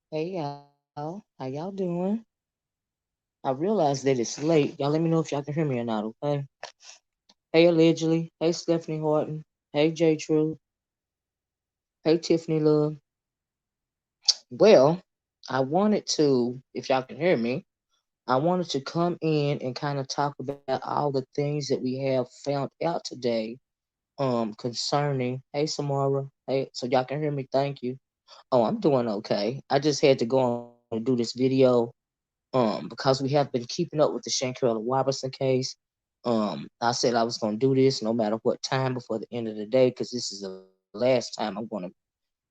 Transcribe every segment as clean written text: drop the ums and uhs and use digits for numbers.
Hey y'all, how y'all doing? I realize that it's late. Y'all let me know if y'all can hear me or not, okay? Hey Allegedly, hey Stephanie Horton, hey J True, hey Tiffany Love. Well, I wanted to, if y'all can hear me, I wanted to come in and kind of talk about all the things that we have found out today concerning hey Samara. Hey, so y'all can hear me, thank you. Oh, I'm doing okay. I just had to go on and do this video because we have been keeping up with the Shanquella Robertson case. I said I was gonna do this no matter what time before the end of the day because this is the last time I'm gonna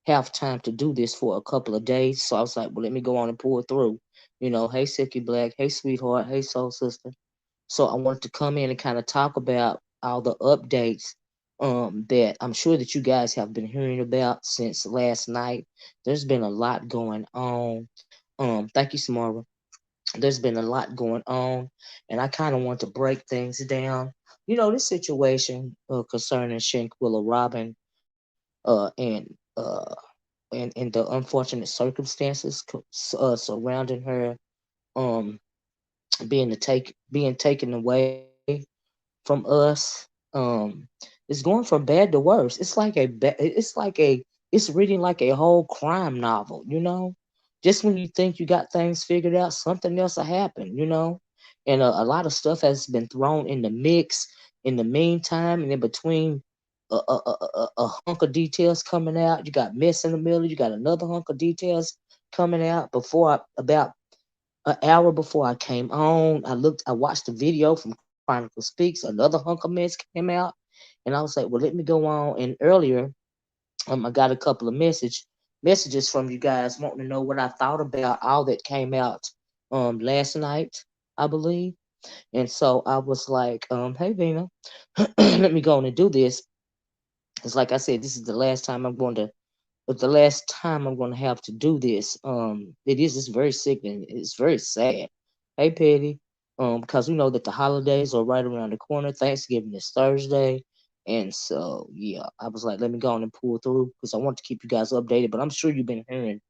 have time to do this for a couple of days. So I was like, well, let me go on and pull through. Hey Silky Black, hey sweetheart, hey soul sister. So I wanted to come in and kind of talk about all the updates that I'm sure that you guys have been hearing about since last night. There's been a lot going on. Thank you, Samara. There's been a lot going on, and I kind of want to break things down. This situation concerning Shanquella Robin and and the unfortunate circumstances surrounding her um being taken away from us. It's going from bad to worse. It's reading like a whole crime novel. Just when you think you got things figured out, something else will happen. And a lot of stuff has been thrown in the mix in the meantime, and in between a hunk of details coming out. You got mess in the middle. You got another hunk of details coming out about an hour before I came on. I watched the video from OracleSpeaks. Another hunk of mess came out, and I was like, well, let me go on. And earlier, I got a couple of messages from you guys wanting to know what I thought about all that came out last night, I believe. And so I was like, hey Vina, let me go on and do this. It's like I said, this is the last time I'm going to but the last time I'm gonna have to do this. It's very sickening. It's very sad. Hey Petty. Because we know that the holidays are right around the corner. Thanksgiving is Thursday. And so yeah, I was like, let me go on and pull through because I want to keep you guys updated. But I'm sure you've been hearing,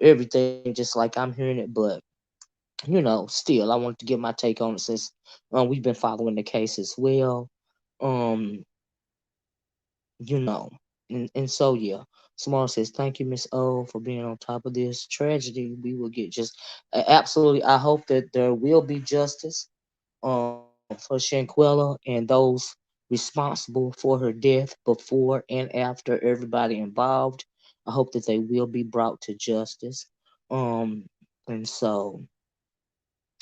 everything just like I'm hearing it, but still I wanted to give my take on it since we've been following the case as well. Um, you know. And so yeah. Small says, thank you, Miss O, for being on top of this tragedy. We will get just absolutely. I hope that there will be justice for Shanquella and those responsible for her death before and after everybody involved. I hope that they will be brought to justice. Um and so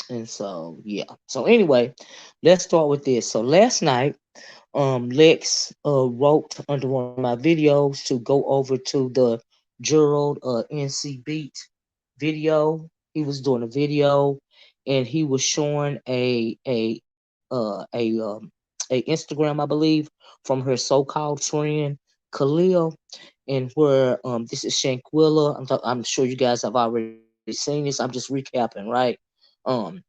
yeah. So anyway, let's start with this. So last night Lex wrote under one of my videos to go over to the Gerald NC Beat video. He was doing a video and he was showing a Instagram, I believe, from her so-called friend Khalil, and where this is Shanquilla. I'm sure you guys have already seen this. I'm just recapping, right? Um,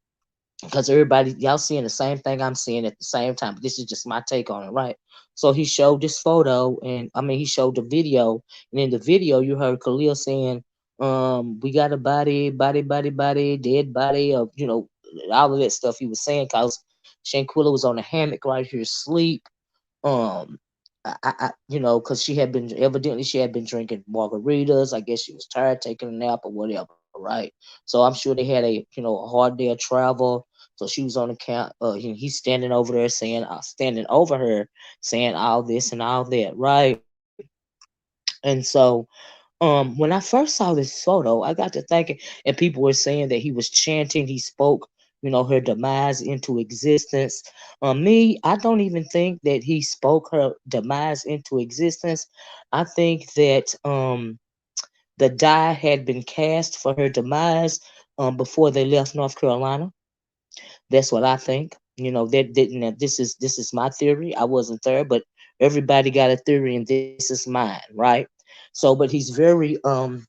because everybody y'all seeing the same thing I'm seeing at the same time. But this is just my take on it, right? So he showed this photo, and I mean he showed the video, and in the video you heard Khalil saying, "We got a body, dead body of all of that stuff he was saying." Cause Shanquilla was on the hammock right here asleep. Um, cause she had been drinking margaritas. I guess she was tired, taking a nap or whatever, right? So I'm sure they had a hard day of travel. So she was on the count. He's standing over there saying, standing over her, saying all this and all that, right? And so, when I first saw this photo, I got to thinking, and people were saying that he was chanting, he spoke, her demise into existence. Me, I don't even think that he spoke her demise into existence. I think that the die had been cast for her demise before they left North Carolina. That's what I think. That didn't. This is my theory. I wasn't there, but everybody got a theory, and this is mine, right? So, but he's very and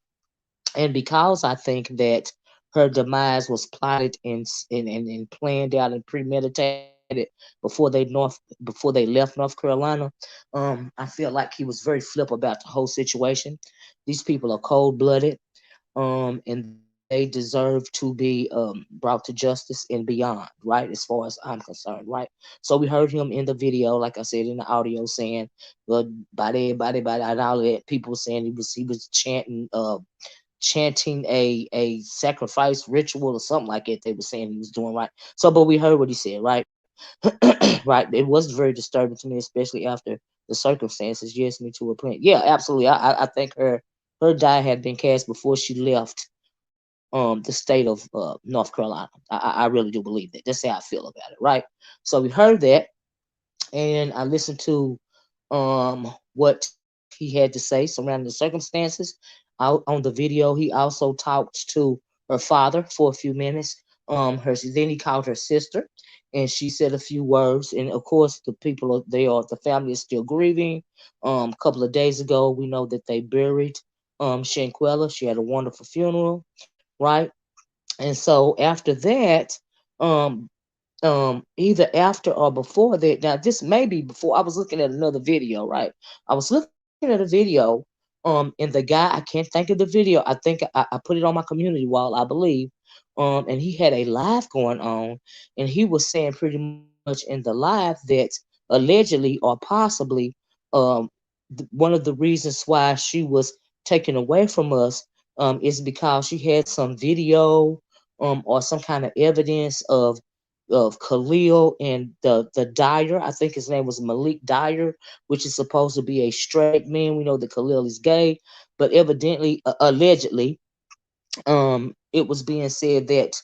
because I think that her demise was plotted and planned out and premeditated before they left North Carolina. I feel like he was very flip about the whole situation. These people are cold blooded. and they deserve to be brought to justice and beyond, right? As far as I'm concerned, right? So we heard him in the video, like I said in the audio, saying, "Well, body," and all that. People saying he was chanting a sacrifice ritual or something like that. They were saying he was doing, right. So, but we heard what he said, right? Right. It was very disturbing to me, especially after the circumstances. Yes, me to a point. Yeah, absolutely. I think her die had been cast before she left the state of North Carolina. I really do believe that. That's how I feel about it, right? So we heard that, and I listened to what he had to say surrounding the circumstances. Out on the video, he also talked to her father for a few minutes. Then he called her sister, and she said a few words. And of course, the family is still grieving. A couple of days ago, we know that they buried Shanquella. She had a wonderful funeral, right? And so after that, um, either after or before that. Now, this may be before. I was looking at another video, right? I was looking at a video, and the guy, I can't think of the video. I think I put it on my community wall, I believe. And he had a live going on, and he was saying pretty much in the live that allegedly or possibly, um, one of the reasons why she was taken away from us, is because she had some video, or some kind of evidence of Khalil and the Dyer. I think his name was Malik Dyer, which is supposed to be a straight man. We know that Khalil is gay, but evidently, allegedly, it was being said that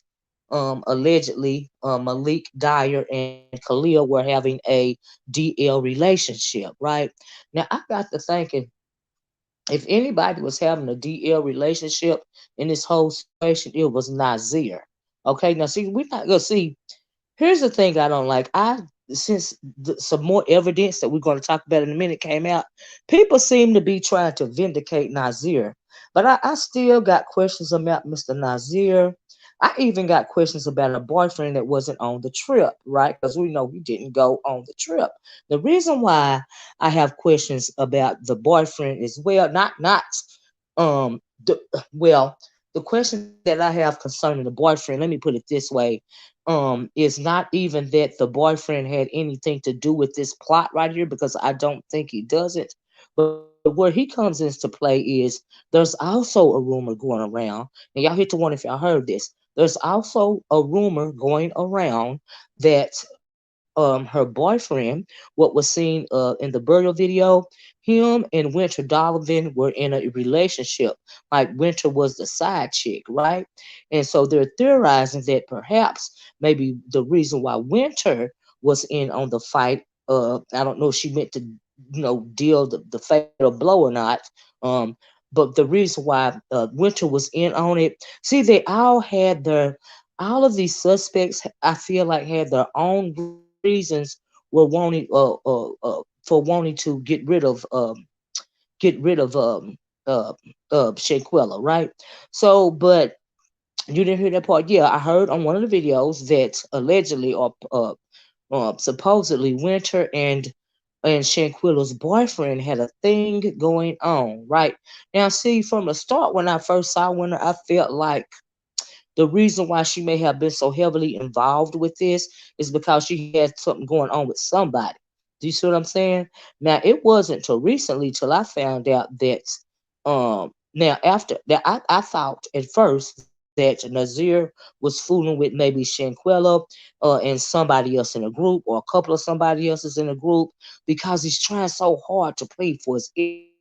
allegedly, Malik Dyer and Khalil were having a DL relationship, right? Now I got to thinking, if anybody was having a DL relationship in this whole situation, it was Nazir. Okay, now see, we're not gonna see. Here's the thing I don't like. Since some more evidence that we're going to talk about in a minute came out, people seem to be trying to vindicate Nazir. But I still got questions about Mr. Nazir. I even got questions about a boyfriend that wasn't on the trip, right? Because we know he didn't go on the trip. The reason why I have questions about the boyfriend as well, not the well, the questions that I have concerning the boyfriend, let me put it this way, is not even that the boyfriend had anything to do with this plot right here, because I don't think he doesn't. But where he comes into play is there's also a rumor going around, and y'all hit to one if y'all heard this. There's also a rumor going around that her boyfriend, what was seen in the burial video, him and Winter Donovan were in a relationship. Like Winter was the side chick, right? And so they're theorizing that perhaps maybe the reason why Winter was in on the fight, I don't know if she meant to, deal the fatal blow or not. Um, but the reason why Winter was in on it, see, they all of these suspects, I feel like, had their own reasons were wanting for wanting to get rid of uh Shanquella, right? So, but you didn't hear that part. Yeah, I heard on one of the videos that allegedly or supposedly Winter and Shanquilla's boyfriend had a thing going on, right? Now, see, from the start when I first saw Winter, I felt like the reason why she may have been so heavily involved with this is because she had something going on with somebody. Do you see what I'm saying? Now, it wasn't till recently till I found out that now after that I thought at first that Nazir was fooling with maybe Shanquella and somebody else in a group, or a couple of somebody else's in a group, because he's trying so hard to plead for his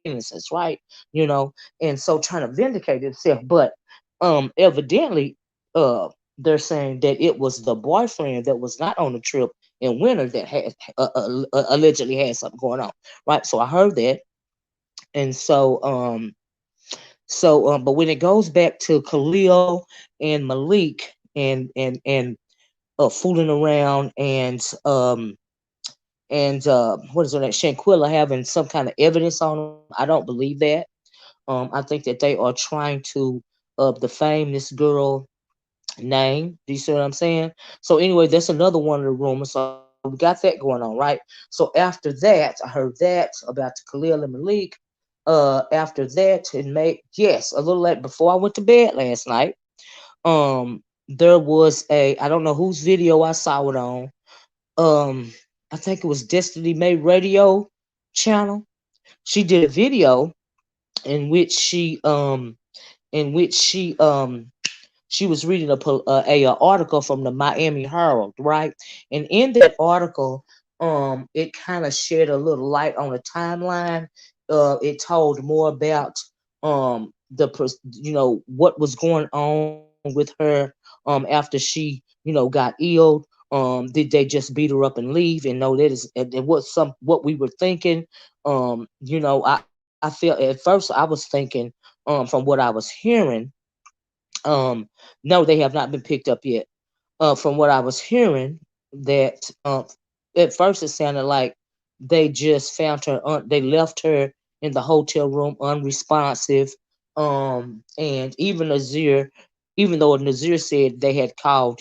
innocence, right? And so trying to vindicate himself. But evidently, uh they're saying that it was the boyfriend that was not on the trip in winter that had allegedly had something going on, right? So I heard that. And but when it goes back to Khalil and Malik and fooling around and what is it, that Shanquilla having some kind of evidence on them, I don't believe that. I think that they are trying to defame this girl name. Do you see what I'm saying? So anyway, that's another one of the rumors. So we got that going on, right? So after that, I heard that about Khalil and Malik. After that, in May, yes, a little late before I went to bed last night. There was a, I don't know whose video I saw it on. Um, I think it was Destiny May Radio channel. She did a video in which in which she was reading a article from the Miami Herald, right? And in that article, it kind of shed a little light on the timeline. It told more about what was going on with her after she got ill. Did they just beat her up and leave? And no, that is it was some what we were thinking. I felt at first I was thinking from what I was hearing no, they have not been picked up yet. From what I was hearing, that at first it sounded like they just found her. They left her in the hotel room unresponsive. And even though Nazir said they had called,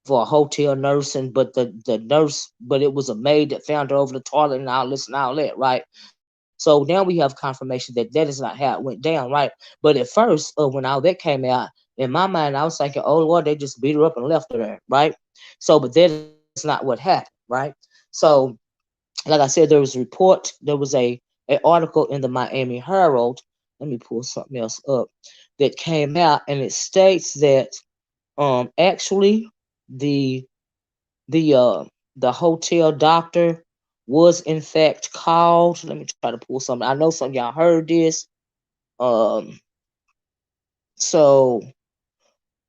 for a hotel nursing, but the nurse, but it was a maid that found her over the toilet and all this and all that, right? So now we have confirmation that that is not how it went down, right? But at first, when all that came out, in my mind, I was thinking, oh Lord, they just beat her up and left her there, right? So, but that is not what happened, right? So, like I said, there was a report, there was a article in the Miami Herald. Let me pull something else up that came out, and it states that actually the the uh the hotel doctor was in fact called. Let me try to pull something. I know some of y'all heard this. Um so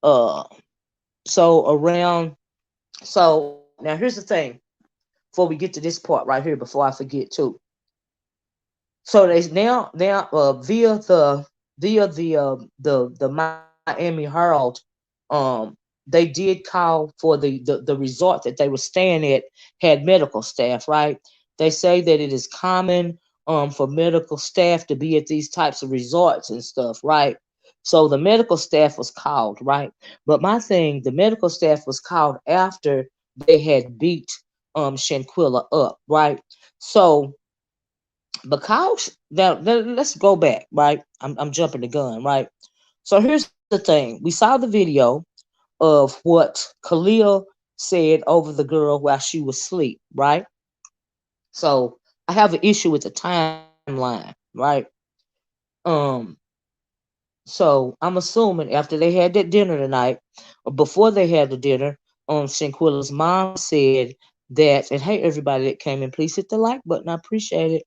uh so around so now here's the thing before we get to this part right here before I forget too. So they now via the Miami Herald, they did call for the resort that they were staying at had medical staff, right? They say that it is common for medical staff to be at these types of resorts and stuff, right? So the medical staff was called, right? But my thing, the medical staff was called after they had beat Shanquella up, right? So because now let's go back, right? I'm jumping the gun, right? So here's the thing: we saw the video of what Khalil said over the girl while she was asleep, right? So I have an issue with the timeline, right? Um, so I'm assuming after they had that dinner tonight, or before they had the dinner, Shanquilla's mom said that, and hey, everybody that came in, please hit the like button. I appreciate it.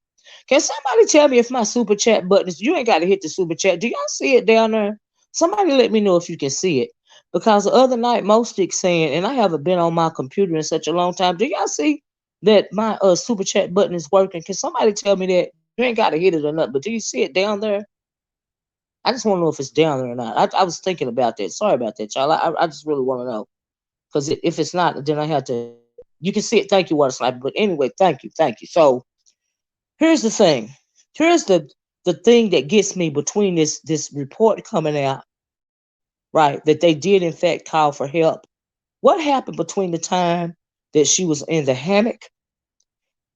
Can somebody tell me if my super chat button is, you ain't got to hit the super chat. Do y'all see it down there? Somebody let me know if you can see it. Because the other night, Mostic saying, and I haven't been on my computer in such a long time. Do y'all see that my super chat button is working? Can somebody tell me that? You ain't got to hit it or nothing, but do you see it down there? I just want to know if it's down there or not. I was thinking about that. Sorry about that, y'all. I just really want to know. Because if it's not, then I have to. You can see it. Thank you, Water Sniper. But anyway, thank you. So here's the thing. Here's the thing that gets me between this report coming out, right? That they did in fact call for help. What happened between the time that she was in the hammock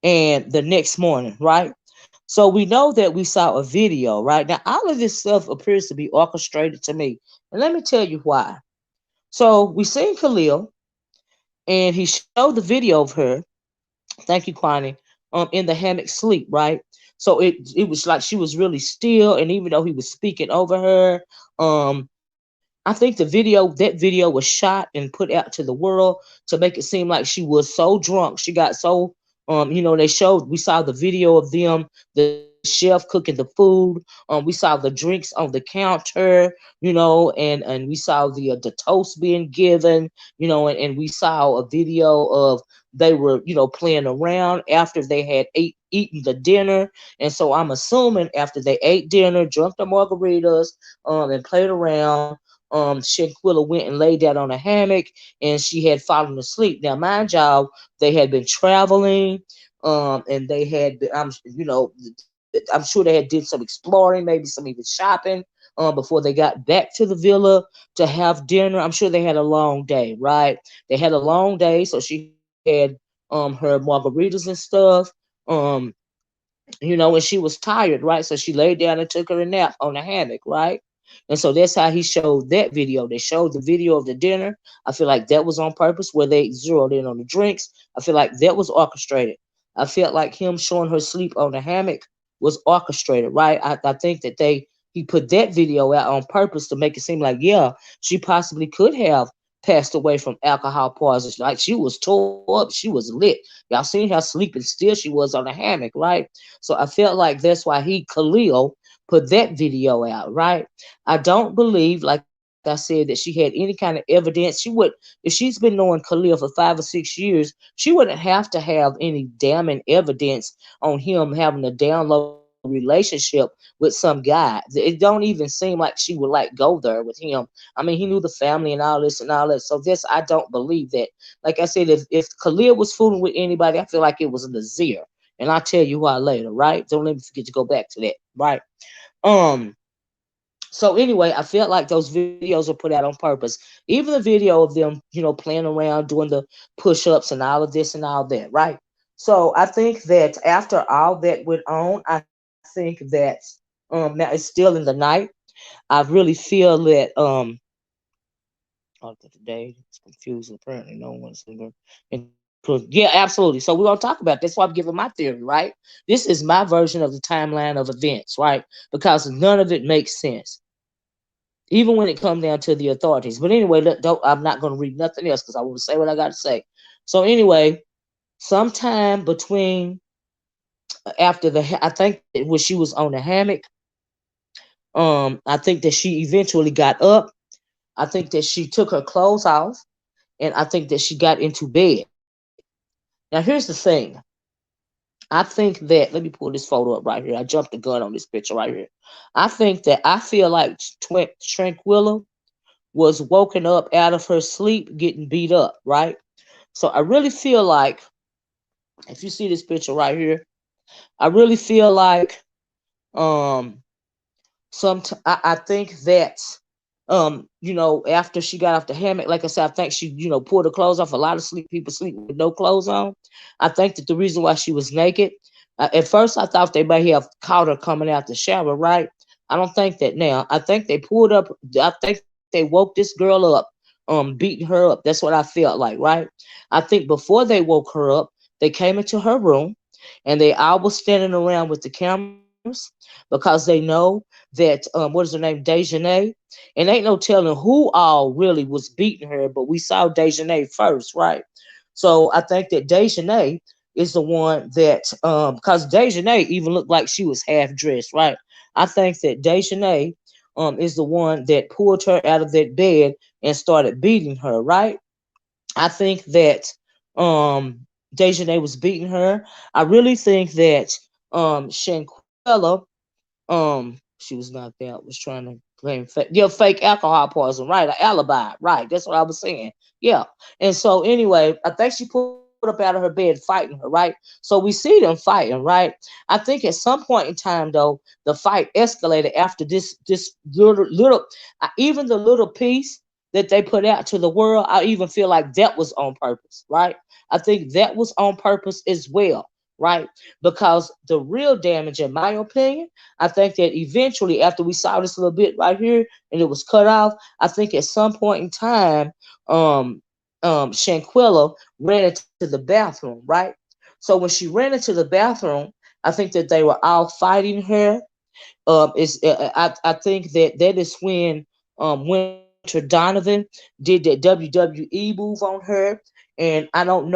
and the next morning, right? So we know that we saw a video, right? Now all of this stuff appears to be orchestrated to me. And let me tell you why. So we seen Khalil and he showed the video of her. Thank you, Kwani. In the hammock sleep, right? So it was like she was really still, and even though he was speaking over her, I think that video was shot and put out to the world to make it seem like she was so drunk, she got so we saw the video of them, the chef cooking the food. We saw the drinks on the counter, and we saw the toast being given, and we saw a video of they were, playing around after they had eaten the dinner. And so I'm assuming after they ate dinner, drunk the margaritas, and played around, Shanquilla went and laid down on a hammock and she had fallen asleep. Now, mind y'all, they had been traveling, and they had been, I'm sure they had did some exploring, maybe some even shopping, before they got back to the villa to have dinner. I'm sure they had a long day, right? They had a long day, so she had her margaritas and stuff. Um, when she was tired, right? So she laid down and took her a nap on the hammock, right? And so that's how he showed that video. They showed the video of the dinner. I feel like that was on purpose, where they zeroed in on the drinks. I feel like that was orchestrated. I felt like him showing her sleep on the hammock was orchestrated, right? I think that he put that video out on purpose to make it seem like, yeah, she possibly could have passed away from alcohol poisoning. Like, she was tore up, she was lit. Y'all seen how sleeping still she was on the hammock, right? So I felt like that's why Khalil put that video out, right? I don't believe, like I said, that she had any kind of evidence. If she's been knowing Khalil for 5 or 6 years, she wouldn't have to have any damning evidence on him having a download relationship with some guy. It don't even seem like she would like go there with him. I mean, he knew the family and all this and all that. So this, I don't believe that. Like I said, if Khalil was fooling with anybody, I feel like it was Nazir. And I'll tell you why later, right? Don't let me forget to go back to that, right? Um, so anyway, I felt like those videos were put out on purpose. Even the video of them, playing around, doing the push-ups and all of this and all that, right? So I think that after all that went on, I think that now it's still in the night. I really feel that oh, today it's confusing. Apparently, no one's yeah, absolutely. So we're gonna talk about this. That's why I'm giving my theory, right? This is my version of the timeline of events, right? Because none of it makes sense, even when it comes down to the authorities. But anyway, I'm not gonna read nothing else because I want to say what I got to say. So anyway, sometime between after I think that when she was on the hammock, I think that she eventually got up. I think that she took her clothes off, and I think that she got into bed. Now, here's the thing. I think that, let me pull this photo up right here. I jumped the gun on this picture right here. I feel like Tranquilla was woken up out of her sleep, getting beat up, right? So I really feel like, if you see this picture right here, I really feel like um I think that after she got off the hammock, like I said, I think she, pulled her clothes off. A lot of people sleep with no clothes on. I think that the reason why she was naked, at first I thought they may have caught her coming out the shower, right? I don't think that now. I think they pulled up. I think they woke this girl up, beating her up. That's what I felt like, right? I think before they woke her up, they came into her room, and they all was standing around with the cameras because they know that what is her name, Dejanay, and ain't no telling who all really was beating her, but we saw Dejanay first, right? So I think that Dejanay is the one that because Dejanay even looked like she was half dressed, right? I think that Dejanay is the one that pulled her out of that bed and started beating her, right? I think that Dejanay was beating her. I really think that Shanquella, she was knocked out, was trying to claim fake alcohol poison, right? An alibi, right? That's what I was saying. Yeah. And so anyway, I think she pulled up out of her bed fighting her, right? So we see them fighting, right? I think at some point in time though, the fight escalated after this little even the little piece that they put out to the world, I even feel like that was on purpose, right? I think that was on purpose as well, right? Because the real damage, in my opinion, I think that eventually, after we saw this little bit right here and it was cut off, I think at some point in time, um, Shanquella ran into the bathroom, right? So when she ran into the bathroom, I think that they were all fighting her. I think that that is when Winter Donovan did that WWE move on her, and I don't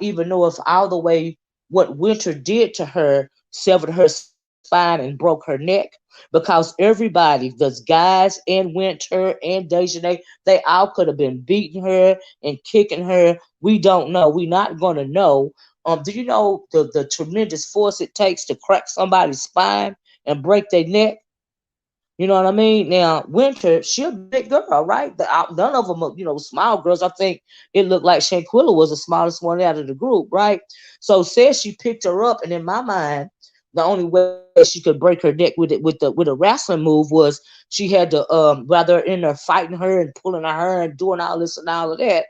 even know if all the way what Winter did to her severed her spine and broke her neck, because everybody, those guys and Winter and Dejanay, they all could have been beating her and kicking her. We don't know. We're not gonna know. Do you know the tremendous force it takes to crack somebody's spine and break their neck? You know what I mean? Now, Winter, she a big girl, right? None of them are, small girls. I think it looked like Shanquilla was the smallest one out of the group, right? So says she picked her up, and in my mind, the only way she could break her neck with a wrestling move was she had to rather in there fighting her and pulling her hair and doing all this and all of that,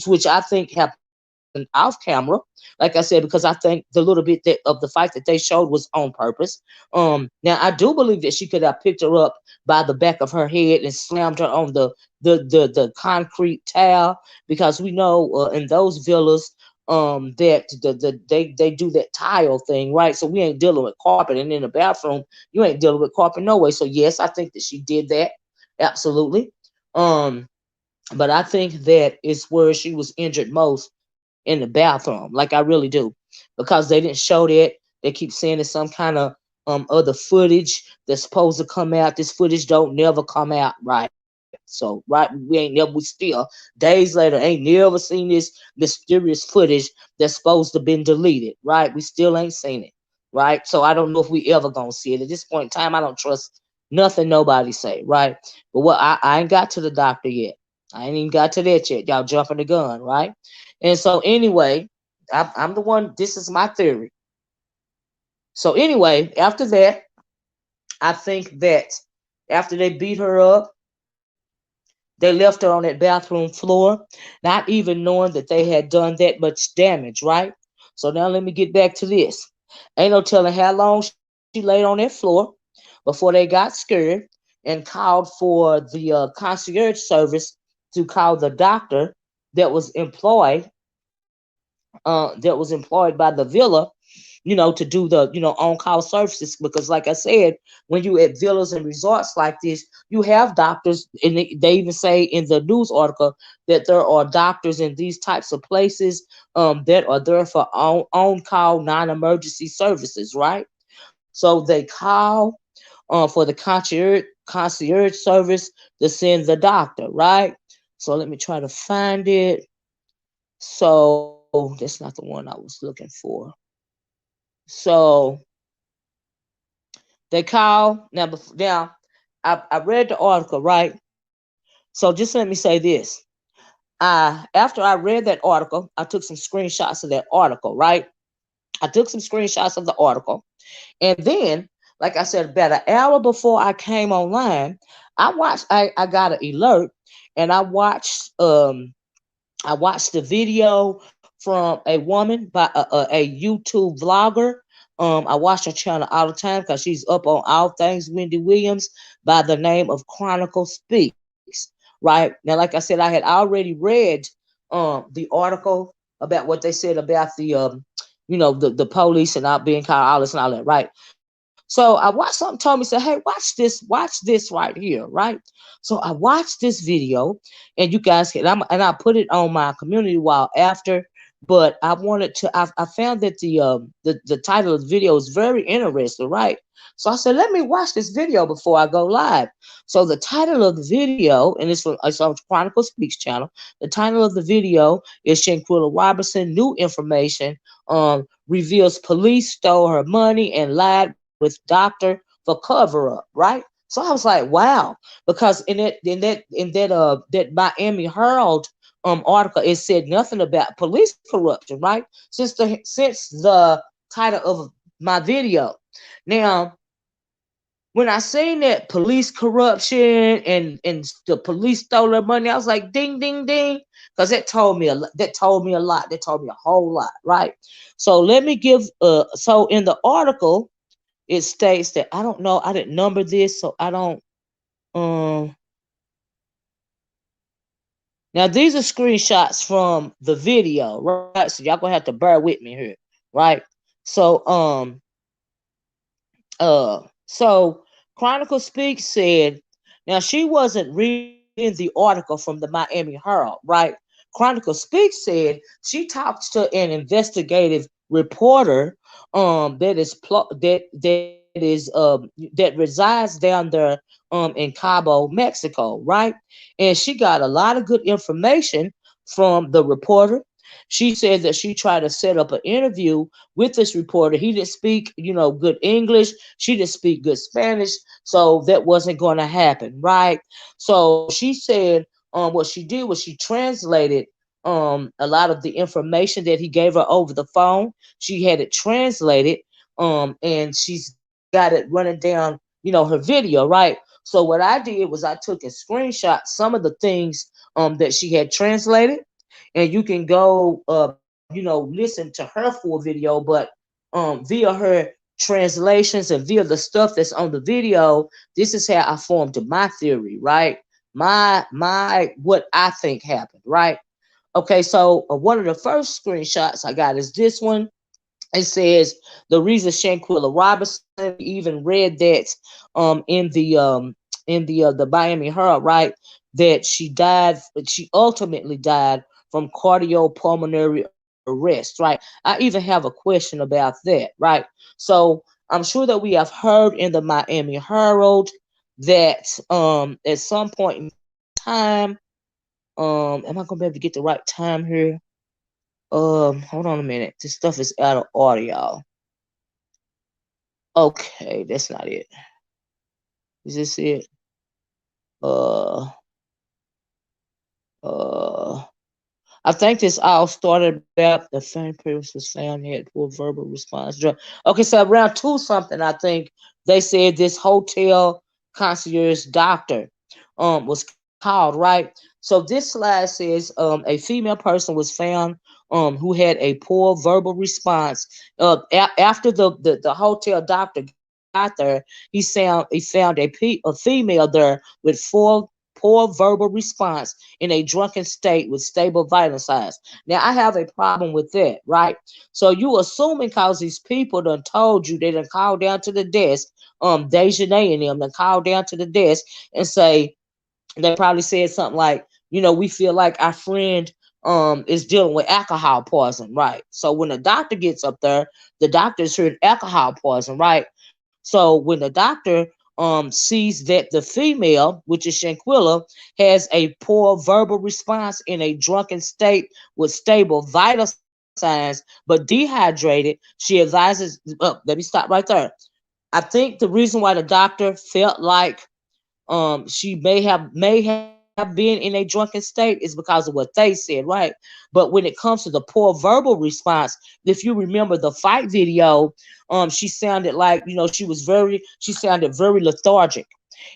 which I think happened later. off camera, like I said, because I think the little bit of the fight that they showed was on purpose. Now I do believe that she could have picked her up by the back of her head and slammed her on the concrete tile, because we know in those villas that they do that tile thing, right? So we ain't dealing with carpet, and in the bathroom you ain't dealing with carpet no way. So yes, I think that she did that, absolutely. um but I think that is where she was injured most, in the bathroom. Like, I really do, because they didn't show that. They keep saying it's some kind of other footage that's supposed to come out. This footage don't never come out, right? So right, we ain't never, we still days later ain't never seen this mysterious footage that's supposed to been deleted, right? We still ain't seen it, right? So I don't know if we ever gonna see it. At this point in time, I don't trust nothing nobody say, right? But what, I ain't got to the doctor yet. I ain't even got to that yet. Y'all jumping the gun, right? And so anyway, I'm the one. This is my theory. So anyway, after that, I think that after they beat her up, they left her on that bathroom floor, not even knowing that they had done that much damage, right? So now let me get back to this. Ain't no telling how long she laid on that floor before they got scared and called for the concierge service to call the doctor that was employed by the villa, to do the, on call services. Because, like I said, when you at villas and resorts like this, you have doctors, and they even say in the news article that there are doctors in these types of places that are there for on call non-emergency services, right? So they call for the concierge service to send the doctor, right? So let me try to find it. So that's not the one I was looking for. So they call now. Now, I read the article, right? So just let me say this. After I read that article, I took some screenshots of that article, right? I took some screenshots of the article, and then, like I said, about an hour before I came online, I got an alert, and I watched the video from a woman by a YouTube vlogger. I watch her channel all the time because she's up on all things Wendy Williams, by the name of Chronicle Speaks. Right now, like I said, I had already read the article about what they said about the police and not being called, all this and all that, right? So I watched something, told me, said, hey, watch this right here, right? So I watched this video, and you guys can, and I put it on my community wall after. But I wanted to, I found that the title of the video is very interesting, right? So I said, let me watch this video before I go live. So the title of the video, and it's on Chronicle Speaks channel. The title of the video is Shanquella Robertson, New Information reveals police stole her money and lied with doctor for cover up, right? So I was like, wow, because in that Miami Herald article, it said nothing about police corruption, right? Since the title of my video. Now, when I seen that police corruption and the police stole their money, I was like, ding, ding, ding, because that told me a lot. That told me a lot. That told me a whole lot, right? So let me give. So in the article, it states that, I don't know. I didn't number this, so I don't. Um. Now these are screenshots from the video, right? So y'all gonna have to bear with me here, right? So so Chronicle Speaks said, now she wasn't reading the article from the Miami Herald, right? Chronicle Speaks said she talked to an investigative reporter that resides down there in Cabo, Mexico, right? And she got a lot of good information from the reporter. She said that she tried to set up an interview with this reporter. He didn't speak, good English. She didn't speak good Spanish, so that wasn't going to happen, right? So she said, what she did was she translated a lot of the information that he gave her over the phone. She had it translated, and she's got it running down, her video, right? So what I did was I took and screenshot some of the things that she had translated, and you can go listen to her full video, but via her translations and via the stuff that's on the video, this is how I formed my theory, right? My what I think happened, right? Okay, so one of the first screenshots I got is this one. It says the reason Shanquella Robinson, we even read that in the Miami Herald, right? That she ultimately died from cardiopulmonary arrest, right? I even have a question about that, right? So I'm sure that we have heard in the Miami Herald that at some point in time, am I gonna be able to get the right time here? Hold on a minute. This stuff is out of audio. Okay, that's not it. Is this it? Uh, uh, I think this all started about the fan person was found had poor verbal response. Okay, so around two something, I think they said this hotel concierge doctor was called, right? So this slide says a female person was found who had a poor verbal response. After the hotel doctor got there, he found a female there with poor verbal response in a drunken state with stable vital signs. Now I have a problem with that, right? So you assuming cause these people done told you, they done called down to the desk, Dejanay and them done called down to the desk and say, they probably said something like, we feel like our friend is dealing with alcohol poison, right? So when the doctor gets up there, the doctor's heard alcohol poison, right? So when the doctor sees that the female, which is Shanquella, has a poor verbal response in a drunken state with stable vital signs but dehydrated, she advises, let me stop right there. I think the reason why the doctor felt like she may have been in a drunken state is because of what they said, right? But when it comes to the poor verbal response, if you remember the fight video, she sounded like, she sounded very lethargic.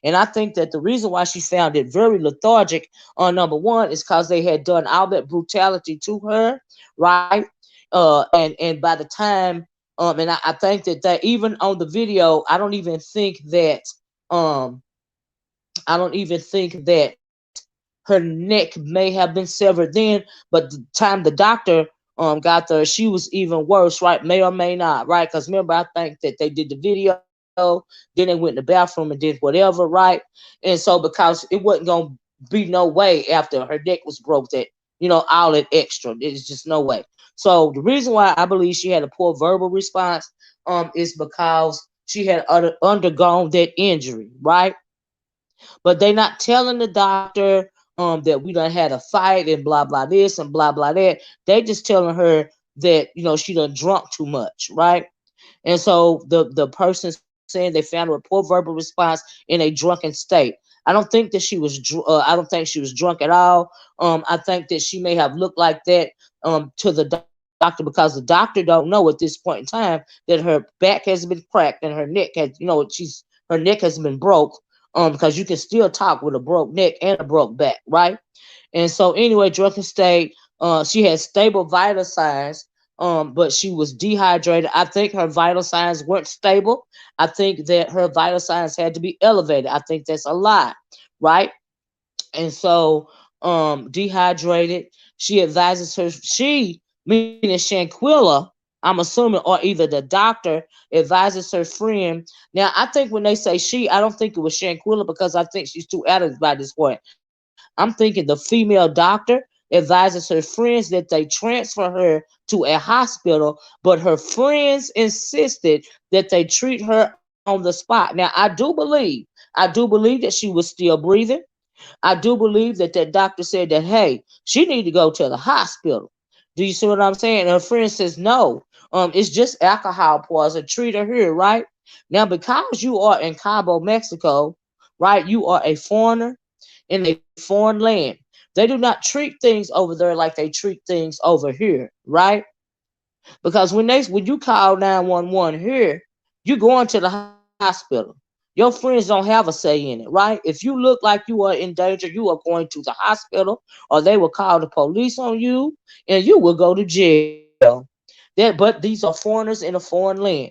And I think that the reason why she sounded very lethargic, number one, is because they had done all that brutality to her, right? And by the time, and I think that even on the video, um, I don't even think that her neck may have been severed then, but the time the doctor got there, she was even worse, right? May or may not, right? Because remember, I think that they did the video, then they went in the bathroom and did whatever, right? And so because it wasn't gonna be no way after her neck was broke that all that extra, there's just no way. So the reason why I believe she had a poor verbal response is because she had undergone that injury, right? But they not telling the doctor that we done had a fight and blah blah this and blah blah that. They just telling her that she done drunk too much, right? And so the person saying they found a poor verbal response in a drunken state. I don't think that I don't think she was drunk at all. I think that she may have looked like that to the doctor because the doctor don't know at this point in time that her back has been cracked and her neck has, her neck has been broke. Because you can still talk with a broke neck and a broke back, right? And so anyway, drunken state, she had stable vital signs, but she was dehydrated. I think her vital signs weren't stable. I think that her vital signs had to be elevated. I think that's a lie, right? And so dehydrated. She advises her, meaning Shanquilla, I'm assuming, or either the doctor advises her friend. Now I think when they say she, I don't think it was Shanquilla because I think she's too adult by this point. I'm thinking the female doctor advises her friends that they transfer her to a hospital, but her friends insisted that they treat her on the spot. Now I do believe that she was still breathing. I do believe that that doctor said that, hey, she need to go to the hospital. Do you see what I'm saying? And her friend says, no, it's just alcohol poison. Treat her here, right? Now, because you are in Cabo, Mexico, right? You are a foreigner in a foreign land. They do not treat things over there like they treat things over here, right? Because when you call 911 here, you going to the hospital. Your friends don't have a say in it, right? If you look like you are in danger, you are going to the hospital, or they will call the police on you, and you will go to jail. But these are foreigners in a foreign land.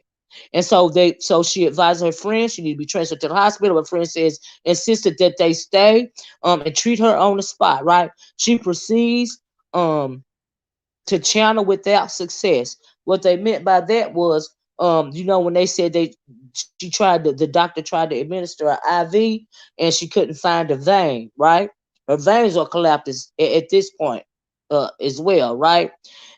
And so she advised her friend she need to be transferred to the hospital. Her friend says insisted that they stay and treat her on the spot, right? She proceeds um to channel without success. What they meant by that was, when they said the doctor tried to administer an IV and she couldn't find a vein, right? Her veins are collapsed at this point, as well, right?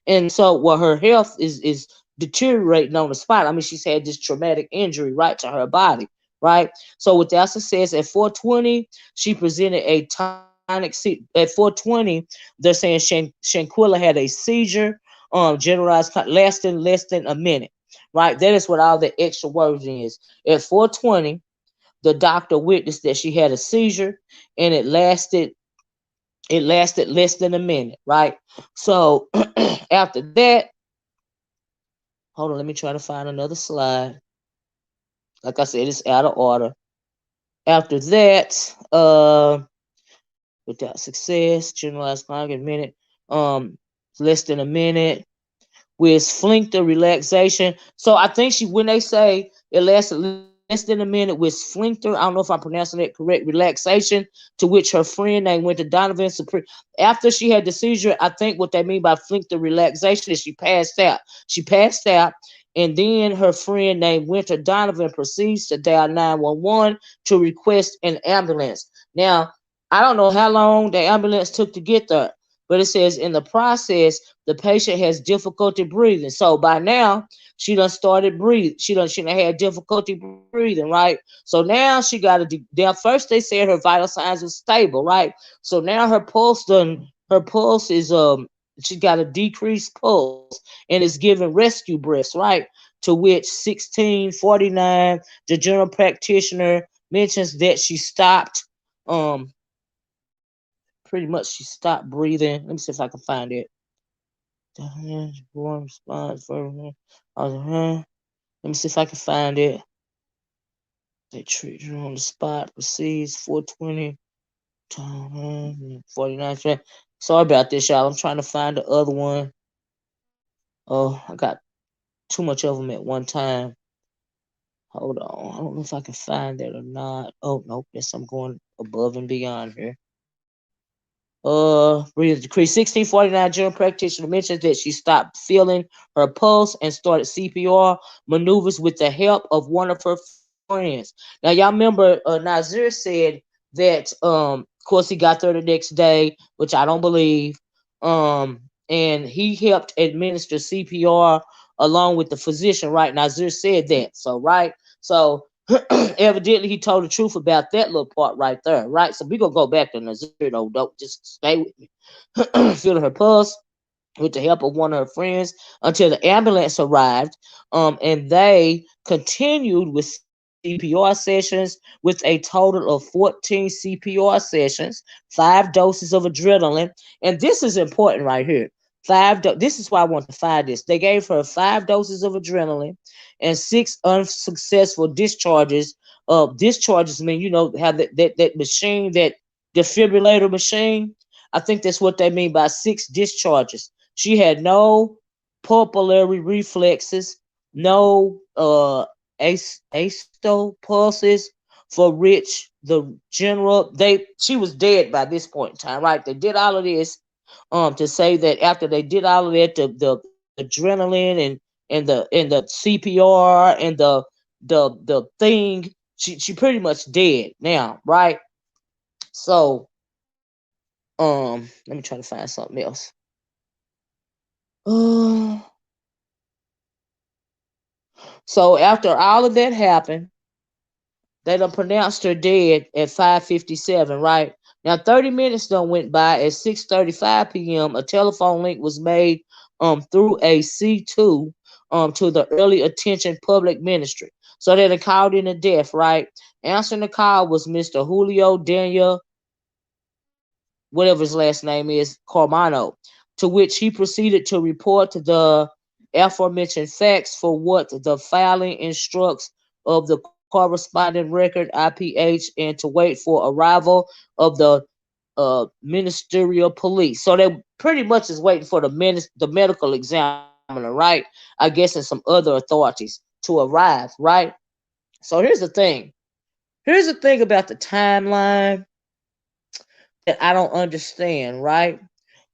And so, well, her health is deteriorating on the spot. I mean, she's had this traumatic injury right to her body, right? So without success, at 4:20, she presented a tonic. At 4:20, they're saying Shanquella had a seizure, generalized lasting less than a minute, right? That is what all the extra words is. At 4:20, the doctor witnessed that she had a seizure, and it lasted less than a minute, right? So after that, hold on, let me try to find another slide. Like I said, it's out of order. After that, without success, generalized cognitive minute, um, less than a minute. With sphincter relaxation. So I think when they say it lasted less than a minute with sphincter, I don't know if I'm pronouncing that correct, relaxation, to which her friend named Winter Donovan after she had the seizure, I think what they mean by sphincter relaxation is she passed out. She passed out, and then her friend named Winter Donovan proceeds to dial 911 to request an ambulance. Now, I don't know how long the ambulance took to get there, but it says in the process, the patient has difficulty breathing. So by now, she done started breathing. She done had difficulty breathing, right? So now she got to. Now first they said her vital signs was stable, right? So now her pulse is she got a decreased pulse and is giving rescue breaths, right? To which 1649, the general practitioner mentions that she stopped um pretty much she stopped breathing. Let me see if I can find it. Warm response for let me see if I can find it. They treat you on the spot. Proceeds 420. 49. Sorry about this, y'all. I'm trying to find the other one. Oh, I got too much of them at one time. Hold on. I don't know if I can find that or not. Oh, nope. Yes, I'm going above and beyond here. Reading the decree 1649, general practitioner mentions that she stopped feeling her pulse and started CPR maneuvers with the help of one of her friends. Now, y'all remember Nazir said that, of course, he got there the next day, which I don't believe. And he helped administer CPR along with the physician, right? Nazir said that. So, right? So, evidently he told the truth about that little part right there, right? So we're gonna go back to Nazir though. Don't just stay with me. Feeling her pulse with the help of one of her friends until the ambulance arrived. And they continued with CPR sessions with a total of 14 CPR sessions, 5 doses of adrenaline. And this is important right here. This is why I want to find this. They gave her 5 doses of adrenaline and 6 unsuccessful discharges. Discharges mean, have that machine, that defibrillator machine. I think that's what they mean by 6 discharges. She had no pupillary reflexes, no asto pulses, for which the general she was dead by this point in time, right? They did all of this to say that after they did all of that, the adrenaline and the CPR and the thing, she pretty much dead now, right? So let me try to find something else. Uh, so after all of that happened, they done pronounced her dead at 5:57, right? Now 30 minutes done went by. At 6:35 p.m., a telephone link was made through a C2 to the early attention public ministry. So they called in a death, right? Answering the call was Mr. Julio Daniel, whatever his last name is, Carmano, to which he proceeded to report the aforementioned facts for what the filing instructs of the corresponding record IPH and to wait for arrival of the ministerial police. So they pretty much is waiting for the medical examiner, right? I guess, and some other authorities to arrive, right? So here's the thing. Here's the thing about the timeline that I don't understand, right?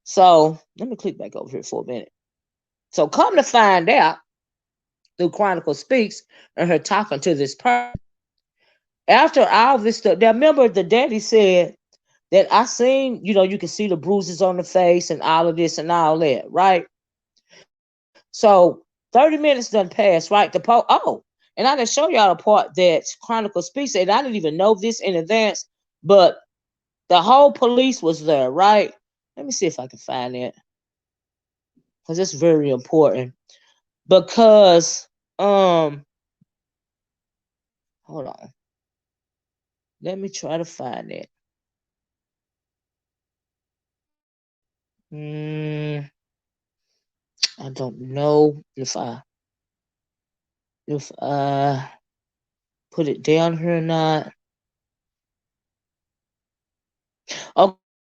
So let me click back over here for a minute. So come to find out, through ChronicleSpeaks and her talking to this person, after all this stuff, now remember the daddy said that I seen, you can see the bruises on the face and all of this and all that, right? So 30 minutes done passed, right? And I didn't show y'all the part that ChronicleSpeaks said. I didn't even know this in advance, but the whole police was there, right? Let me see if I can find it, because it's very important. Because hold on, let me try to find it. I don't know if I put it down here or not.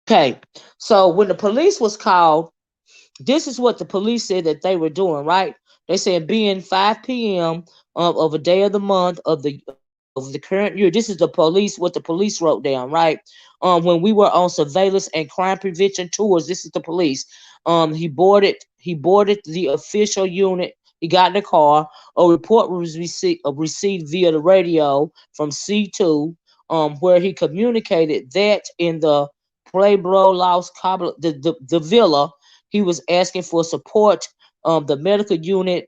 Okay, so when the police was called, this is what the police said that they were doing, right? They said being 5 p.m. Of a day of the month of the current year. This is the police, what the police wrote down, right? When we were on surveillance and crime prevention tours, this is the police. He boarded the official unit. He got in the car. A report was received via the radio from C2, where he communicated that in the Pueblo Los Cabos, the villa, he was asking for support, the medical unit,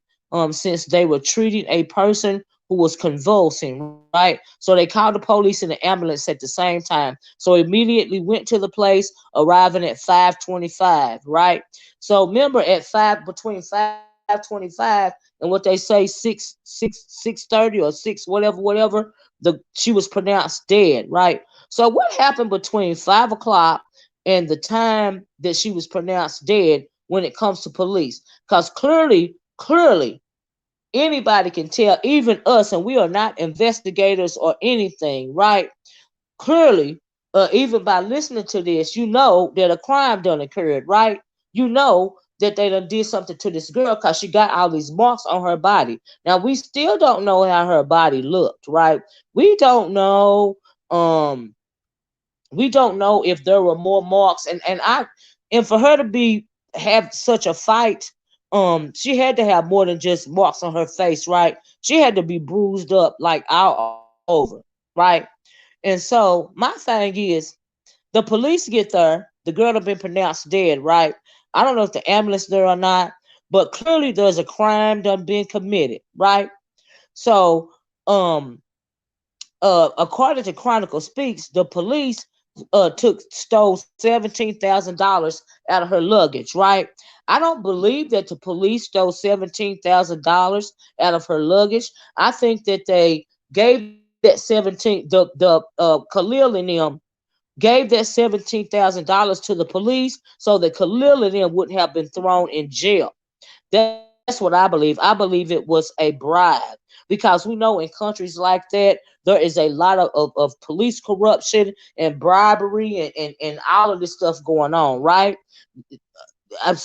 since they were treating a person who was convulsing, right? So they called the police and the ambulance at the same time. So immediately went to the place, arriving at 5:25, right? So remember, at between 5:25 and what they say 6:30 or 6 whatever, she was pronounced dead, right? So what happened between 5 o'clock and the time that she was pronounced dead when it comes to police? Because clearly, anybody can tell, even us, and we are not investigators or anything, right? Clearly, even by listening to this, you know that a crime done occurred, right? You know that they done did something to this girl because she got all these marks on her body. Now we still don't know how her body looked, right? We don't know. We don't know if there were more marks, and for her to have such a fight, she had to have more than just marks on her face, right? She had to be bruised up like all over, right? And so my thing is, the police get there, the girl have been pronounced dead, right? I don't know if the ambulance there or not, but clearly there's a crime done been committed, right? So according to ChronicleSpeaks, the police stole $17,000 out of her luggage, right? I don't believe that the police stole $17,000 out of her luggage. I think that they gave that 17 the Khalil and them gave that $17,000 to the police so that Khalil and them wouldn't have been thrown in jail. That's what I believe. I believe it was a bribe, because we know in countries like that, there is a lot of police corruption and bribery and all of this stuff going on, right? And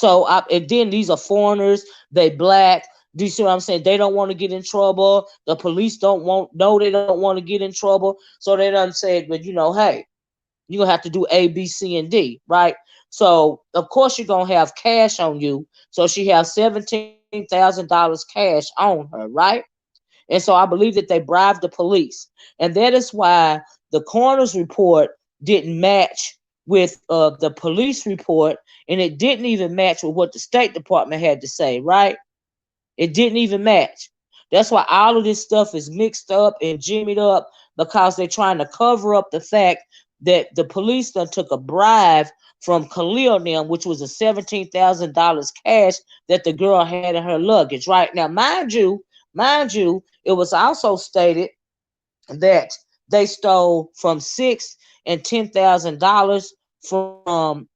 then these are foreigners, they black. Do you see what I'm saying? They don't want to get in trouble. The police they don't want to get in trouble. So they done said, but hey, you're gonna have to do A, B, C, and D, right? So of course you're gonna have cash on you. So she has $17,000 cash on her, right? And so I believe that they bribed the police. And that is why the coroner's report didn't match with the police report, and it didn't even match with what the State Department had to say, right? It didn't even match. That's why all of this stuff is mixed up and jimmied up, because they're trying to cover up the fact that the police done took a bribe from Khalil now, which was a $17,000 cash that the girl had in her luggage. Right now, it was also stated that they stole from $6,000 and $10,000 from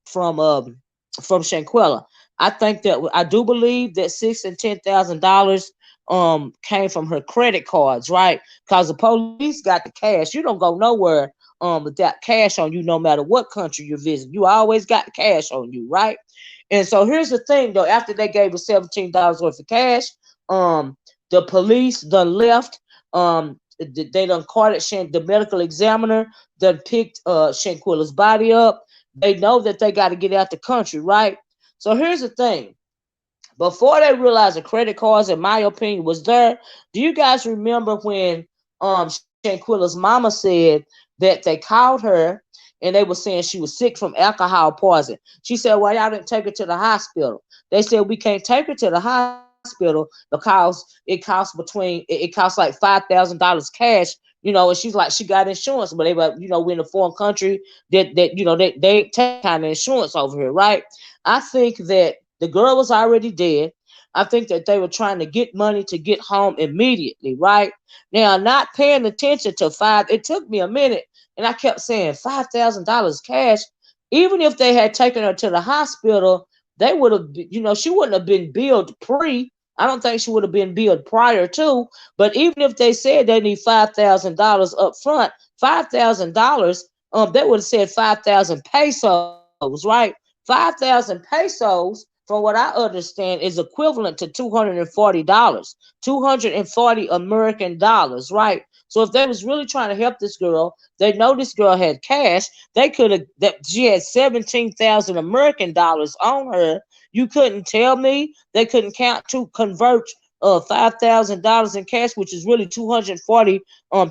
Shanquella. I think that I do believe that $6,000 and $10,000 came from her credit cards, right? Because the police got the cash. You don't go nowhere without cash on you, no matter what country you visit. You always got cash on you, right? And so here's the thing though, after they gave her $17 worth of cash, the police done left. They done carted the medical examiner done picked Shanquella's body up. They know that they got to get out the country, right? So here's the thing. Before they realized the credit cards, in my opinion, was there, do you guys remember when Shanquella's mama said that they called her and they were saying she was sick from alcohol poison? She said, well, y'all didn't take her to the hospital. They said, we can't take her to the hospital because it costs like $5,000 cash, and she's like, she got insurance, but they were, we're in a foreign country that they ain't take kind of insurance over here, right? I think that the girl was already dead. I think that they were trying to get money to get home immediately, right? Now, not paying attention to it took me a minute, and I kept saying $5,000 cash. Even if they had taken her to the hospital, they would have, she wouldn't have been billed I don't think she would have been billed prior to. But even if they said they need $5,000 up front, $5,000, they would have said 5,000 pesos, right? 5,000 pesos, from what I understand, is equivalent to $240, 240 American dollars, right? So if they was really trying to help this girl, they know this girl had cash. They could have, that she had 17,000 American dollars on her. You couldn't tell me they couldn't convert $5,000 in cash, which is really 240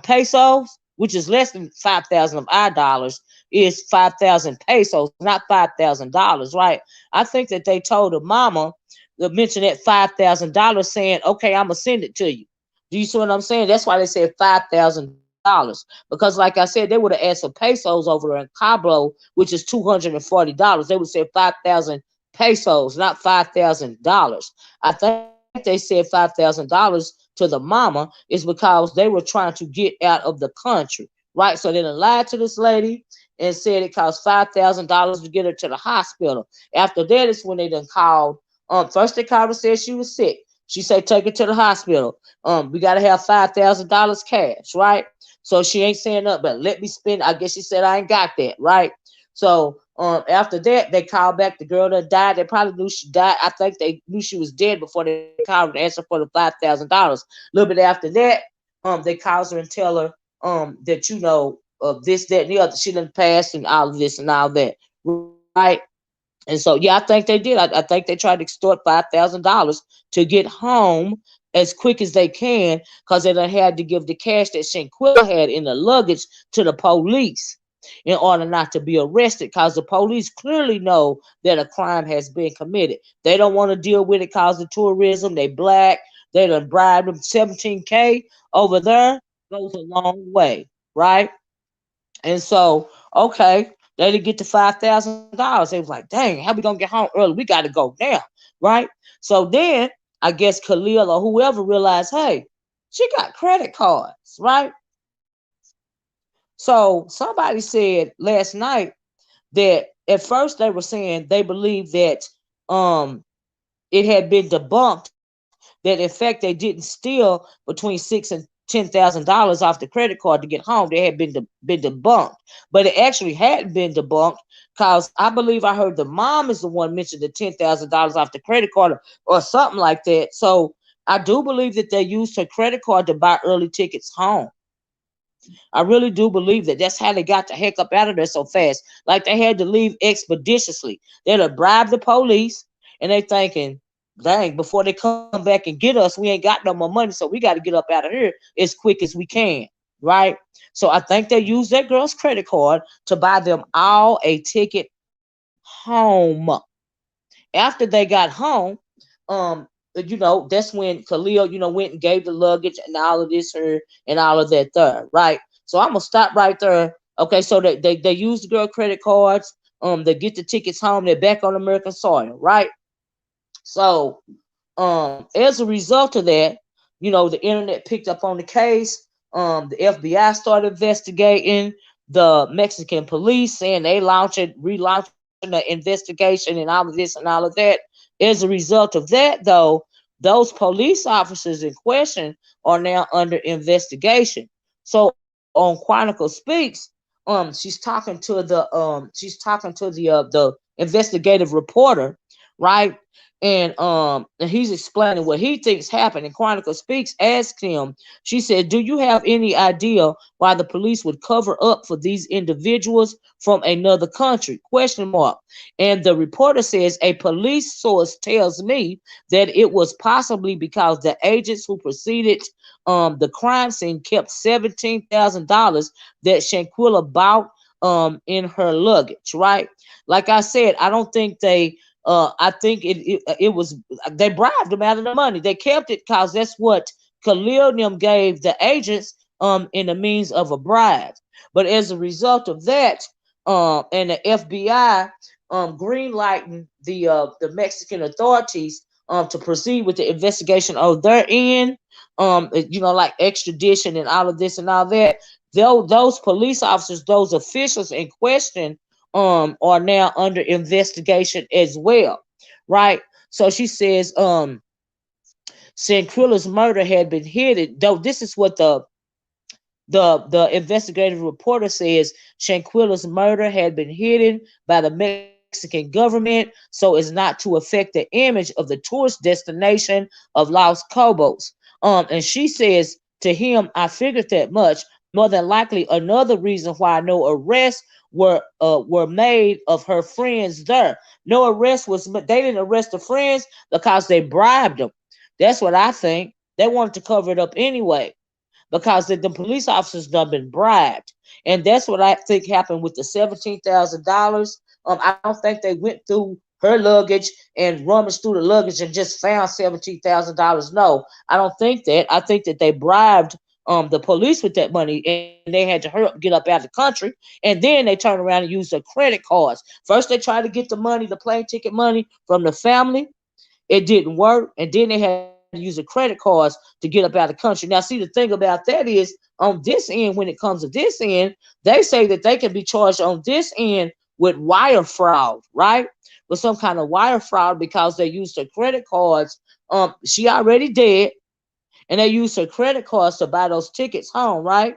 pesos, which is less than 5,000 of our dollars, is 5,000 pesos, not $5,000, right? I think that they told the mama to mention that $5,000, saying, okay, I'm gonna send it to you. Do you see what I'm saying? That's why they said $5,000, because like I said, they would have asked for pesos over there in Cablo, which is $240. They would say 5,000 pesos, not $5,000. I think they said $5,000 to the mama is because they were trying to get out of the country, right? So they done lied to this lady and said it cost $5,000 to get her to the hospital. After that is when they done called. First they called and said she was sick. She said, take her to the hospital. We got to have $5,000 cash, right? So she ain't saying nothing, but let me spend. I guess she said, I ain't got that, right? So after that, they called back the girl that died. They probably knew she died. I think they knew she was dead before they called and asked her for the $5,000. A little bit after that, they called her and tell her that, of this, that, and the other. She done passed and all of this and all that, right? And so, yeah, I think they did. I think they tried to extort $5,000 to get home as quick as they can, because they done had to give the cash that Shanquella had in the luggage to the police in order not to be arrested, because the police clearly know that a crime has been committed. They don't want to deal with it because of tourism. They black. They done bribed them. 17K over there goes a long way, right? And so, okay, they didn't get the $5,000. They was like, dang, how we gonna get home early? We got to go now, right? So then I guess Khalil or whoever realized, hey, she got credit cards, right? So somebody said last night that at first they were saying they believed that it had been debunked, that in fact they didn't steal between $6,000 and $10,000 off the credit card to get home. They had been debunked, but it actually hadn't been debunked, because I believe I heard the mom is the one mentioned the $10,000 off the credit card or something like that. So I do believe that they used her credit card to buy early tickets home. I really do believe that that's how they got the heck up out of there so fast. Like they had to leave expeditiously. They'd have bribed the police, and they thinking, dang, before they come back and get us, we ain't got no more money, so we got to get up out of here as quick as we can, right? So I think they used that girl's credit card to buy them all a ticket home. After they got home, that's when Khalil, went and gave the luggage and all of this her and all of that there, right? So I'm gonna stop right there. Okay, so they use the girl credit cards. They get the tickets home. They're back on American soil, right? So, as a result of that, the internet picked up on the case. The FBI started investigating. The Mexican police saying they relaunching the investigation and all of this and all of that. As a result of that, though, Those police officers in question are now under investigation. So on Chronicle Speaks, she's talking to the investigative reporter, right? And he's explaining what he thinks happened. And Chronicle Speaks asked him, she said, "Do you have any idea why the police would cover up for these individuals from another country?" Question mark. And the reporter says, "A police source tells me that it was possibly because the agents who preceded the crime scene kept $17,000 that Shanquella bought in her luggage." Right? Like I said, I don't think they. I think it was they bribed them out of the money. They kept it because that's what Khalil and them gave the agents in the means of a bribe. But as a result of that, and the FBI greenlighting the Mexican authorities to proceed with the investigation on their end, like extradition and all of this and all that. Those police officers, those officials in question, are now under investigation as well, right? So she says, Shanquella's murder had been hidden. Though this is what the investigative reporter says, Shanquella's murder had been hidden by the Mexican government so as not to affect the image of the tourist destination of Los Cobos. And she says to him, "I figured that much. More than likely, another reason why no arrests were made of her friends there. No arrest was. They didn't arrest the friends because they bribed them. That's what I think. They wanted to cover it up anyway." Because the police officers done been bribed. And that's what I think happened with the $17,000. I don't think they went through her luggage and rummaged through the luggage and just found $17,000. No, I don't think that. I think that they bribed the police with that money, and they had to hurry up and get up out of the country. And then they turned around and used their credit cards. First, they tried to get the money, the plane ticket money from the family. It didn't work, and then they had to use the credit cards to get up out of the country. Now, see, the thing about that is on this end, when it comes to this end, they say that they can be charged on this end with wire fraud, right? With some kind of wire fraud because they used their credit cards. She already dead, and they used her credit cards to buy those tickets home, right?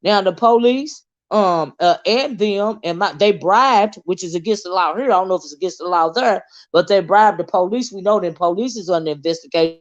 Now the police, and them and they bribed, which is against the law here. I don't know if it's against the law there, but they bribed the police. We know that police is under investigation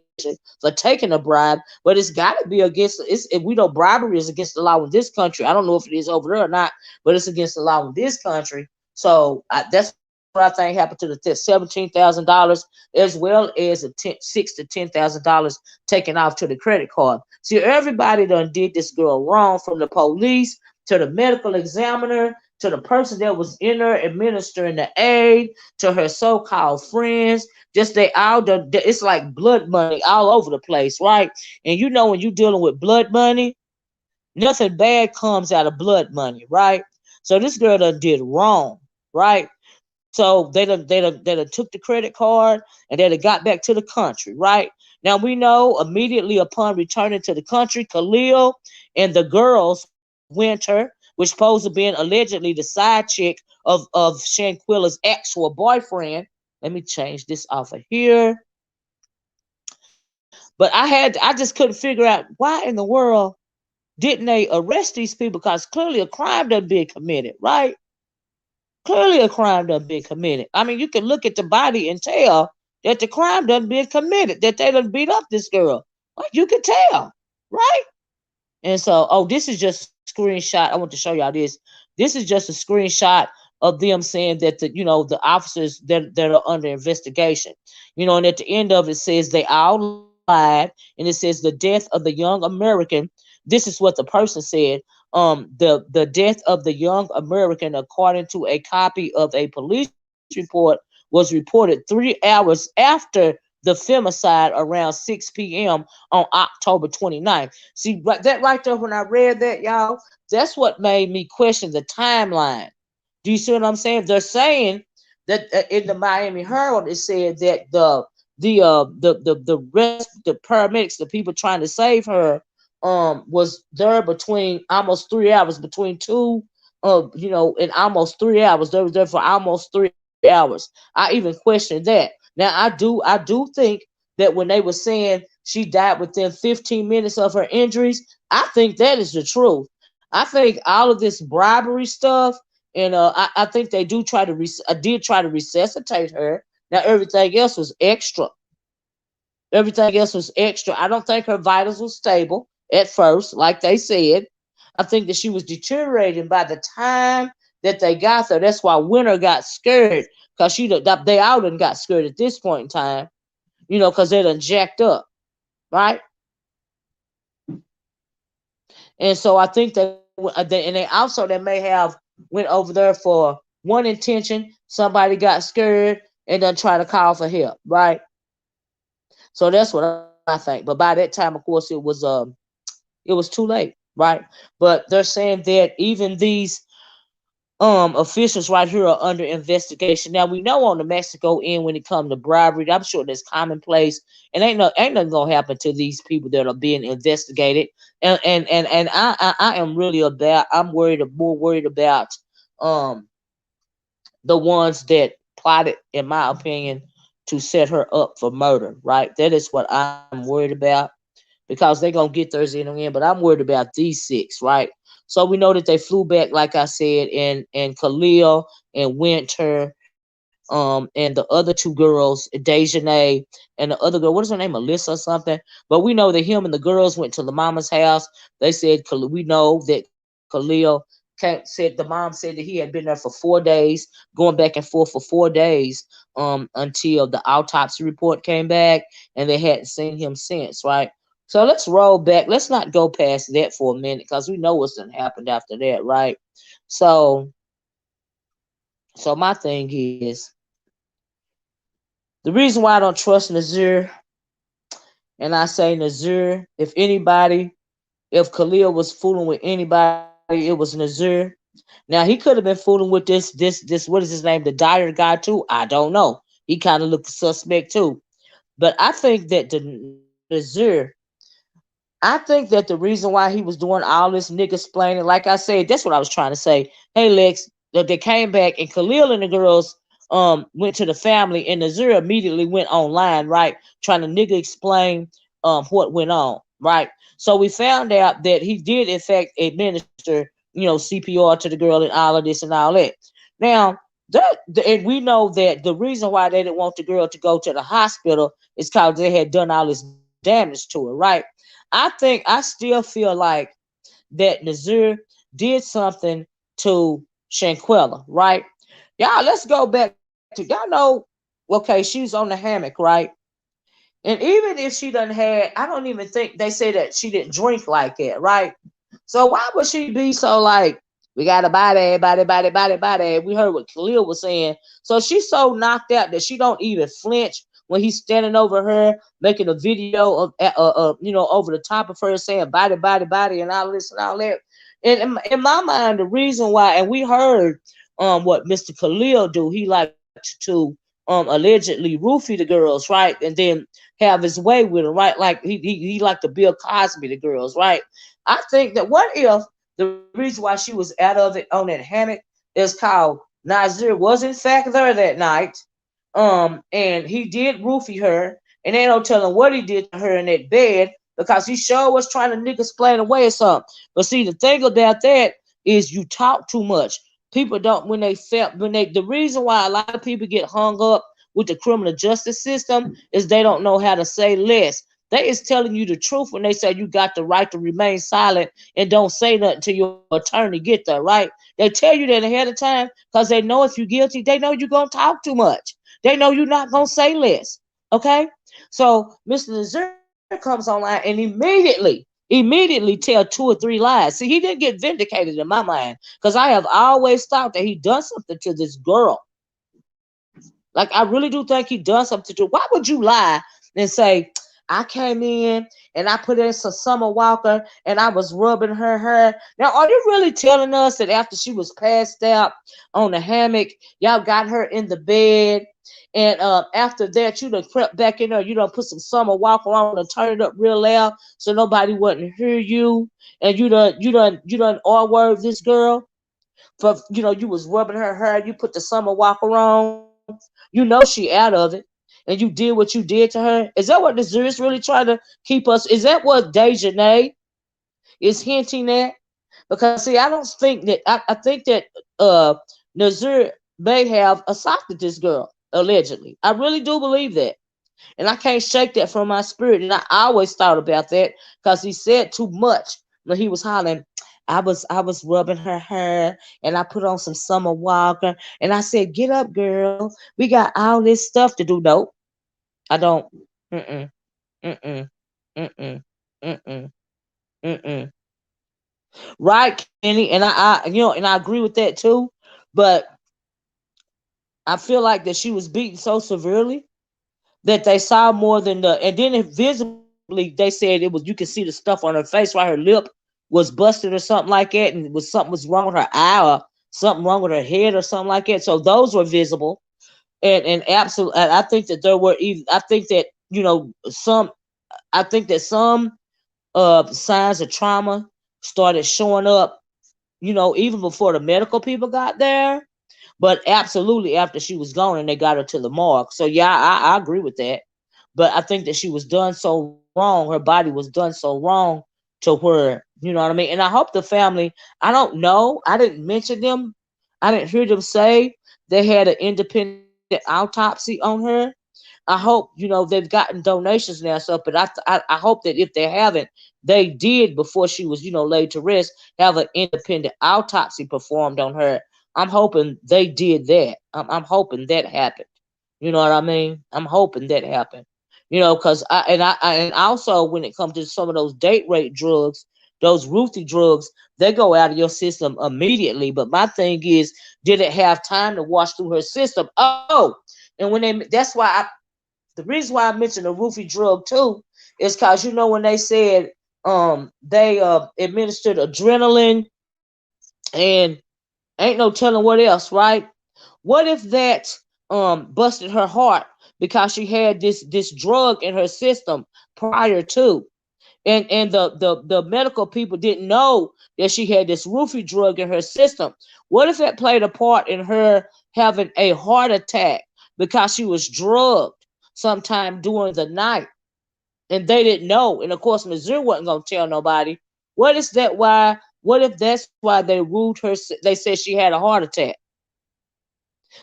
for taking a bribe, but it's got to be against. If we know bribery is against the law in this country. I don't know if it is over there or not, but it's against the law in this country. So that's what I think happened to the $17,000, as well as $6,000 to $10,000 taken off to the credit card. See, everybody done did this girl wrong, from the police to the medical examiner to the person that was in there administering the aid to her so-called friends. Just they all done. It's like blood money all over the place, right? And you know when you're dealing with blood money, nothing bad comes out of blood money, right? So this girl done did wrong, right? So they done took the credit card and they done got back to the country, right? Now we know immediately upon returning to the country, Khalil and the girls, Winter, which supposed to be allegedly the side chick of Shanquella's actual boyfriend. Let me change this off of here. But I just couldn't figure out why in the world didn't they arrest these people, because clearly a crime done been committed, right? Clearly a crime done been committed. I mean, you can look at the body and tell that the crime done been committed, that they done beat up this girl. Like, you can tell, right? And so, oh, this is just a screenshot. I want to show y'all this. This is just a screenshot of them saying that the officers that are under investigation. And at the end of it says they all lied, and it says the death of the young American. This is what the person said. The death of the young American, according to a copy of a police report, was reported 3 hours after the femicide around 6 p.m. on October 29th. See, that right there, when I read that, y'all, that's what made me question the timeline. Do you see what I'm saying? They're saying that in the Miami Herald, it said that the paramedics, the people trying to save her, was there between almost 3 hours, between two, in almost 3 hours. They was there for almost 3 hours. I even questioned that. Now I do think that when they were saying she died within 15 minutes of her injuries, I think that is the truth. I think all of this bribery stuff, and I think they do try to did try to resuscitate her. Now everything else was extra. Everything else was extra. I don't think her vitals were stable at first, like they said. I think that she was deteriorating by the time that they got there. That's why Winter got scared, because they all done got scared at this point in time, because they done jacked up, right? And so I think and they also they may have went over there for one intention. Somebody got scared and then try to call for help, right? So that's what I think. But by that time, of course, it was too late, right? But they're saying that even these officials right here are under investigation. Now we know on the Mexico end when it comes to bribery, I'm sure that's commonplace, and ain't nothing gonna happen to these people that are being investigated. And I am really I'm more worried about um the ones that plotted, in my opinion, to set her up for murder. Right, that is what I'm worried about, because they're gonna get theirs in the end. But I'm worried about these six, right? So we know that they flew back, like I said, and Khalil and Winter, and the other two girls, Dejanay, and the other girl, what is her name, Melissa or something. But we know that him and the girls went to the mama's house. They said we know that Khalil said the mom said that he had been there for 4 days, going back and forth for 4 days, until the autopsy report came back, and they hadn't seen him since, right? So let's roll back. Let's not go past that for a minute, because we know what's gonna happen after that, right? So, my thing is, the reason why I don't trust Nazir, and I say Nazir, if Khalil was fooling with anybody, it was Nazir. Now he could have been fooling with this what is his name, the Dyer guy too. I don't know. He kind of looked suspect too. But I think that the Nazir, I think that the reason why he was doing all this nigga explaining, like I said, that's what I was trying to say. Hey Lex, that they came back and Khalil and the girls went to the family, and Nazir immediately went online, right? Trying to nigga explain what went on, right? So we found out that he did in fact administer, CPR to the girl and all of this and all that. Now and we know that the reason why they didn't want the girl to go to the hospital is because they had done all this damage to her, right? I still feel like that Nazir did something to Shanquella, right? Y'all, let's go back to, y'all know, okay, she's on the hammock, right? And even if she done had, I don't even think they say that she didn't drink like that, right? So why would she be so like, we got a body? We heard what Khalil was saying. So she's so knocked out that she don't even flinch when he's standing over her, making a video over the top of her saying body, and all this and all that. And in my mind, the reason why, and we heard what Mr. Khalil do, he liked to allegedly roofie the girls, right? And then have his way with them, right? Like he liked to Bill Cosby the girls, right? I think that what if the reason why she was out of it on that hammock is called Nazir was in fact there that night, and he did roofie her, and they don't tell him what he did to her in that bed, because he sure was trying to nigga explain away or something. But see, the thing about that is you talk too much. People don't the reason why a lot of people get hung up with the criminal justice system is they don't know how to say less. They is telling you the truth when they say you got the right to remain silent and don't say nothing till your attorney get there, right? They tell you that ahead of time because they know if you're guilty, they know you're gonna talk too much. They know you're not gonna say less. Okay? So Mr. Nazir comes online and immediately tell 2 or 3 lies. See, he didn't get vindicated in my mind, because I have always thought that he done something to this girl. Like, I really do think he done something to. Why would you lie and say, I came in and I put in some Summer Walker and I was rubbing her hair? Now, are you really telling us that after she was passed out on the hammock, y'all got her in the bed, and after that you done crept back in there, you done put some Summer Walker on and turn it up real loud so nobody wouldn't hear you, and you done R-word this girl for, you was rubbing her hair, you put the Summer Walker on, you know she out of it. and you did what you did to her? Is that what the is really trying to keep us? Is that what Dejanay is hinting at? Because see, I don't think that I think that Nazir may have assaulted this girl allegedly. I really do believe that. And I can't shake that from my spirit. And I always thought about that because he said too much when he was hollering. I was rubbing her hair and I put on some Summer Walker and I said, "Get up, girl. We got all this stuff to do." Nope, I don't. Mm-mm, mm-mm, mm-mm, mm-mm, mm-mm. Right, Kenny, and and I agree with that too. But I feel like that she was beaten so severely that they saw more than and then visibly they said it was, you could see the stuff on her face, right? Her lip was busted or something like that, and something was wrong with her eye or something wrong with her head or something like that. So those were visible, and absolutely, I think that there were even, I think that some signs of trauma started showing up, even before the medical people got there. But absolutely after she was gone and they got her to the morgue. So yeah, I agree with that. But I think that she was done so wrong, her body was done so wrong to where, you know what I mean? And I hope the family, I don't know, I didn't mention them. I didn't hear them say they had an independent autopsy on her. I hope, they've gotten donations now, stuff, but I hope that if they haven't, they did before she was, laid to rest, have an independent autopsy performed on her. I'm hoping they did that. I'm hoping that happened. You know what I mean? I'm hoping that happened. Because and also when it comes to some of those date rape drugs, those Ruthie drugs, they go out of your system immediately. But my thing is, did it have time to wash through her system? Oh, and that's why the reason why I mentioned the Ruthie drug too is because when they said they administered adrenaline and ain't no telling what else, right? What if that busted her heart because she had this drug in her system prior to, and the medical people didn't know that she had this roofie drug in her system? What if it played a part in her having a heart attack because she was drugged sometime during the night and they didn't know? And of course, Missouri wasn't gonna tell nobody. What is that? Why? What if that's why they ruled her? They said she had a heart attack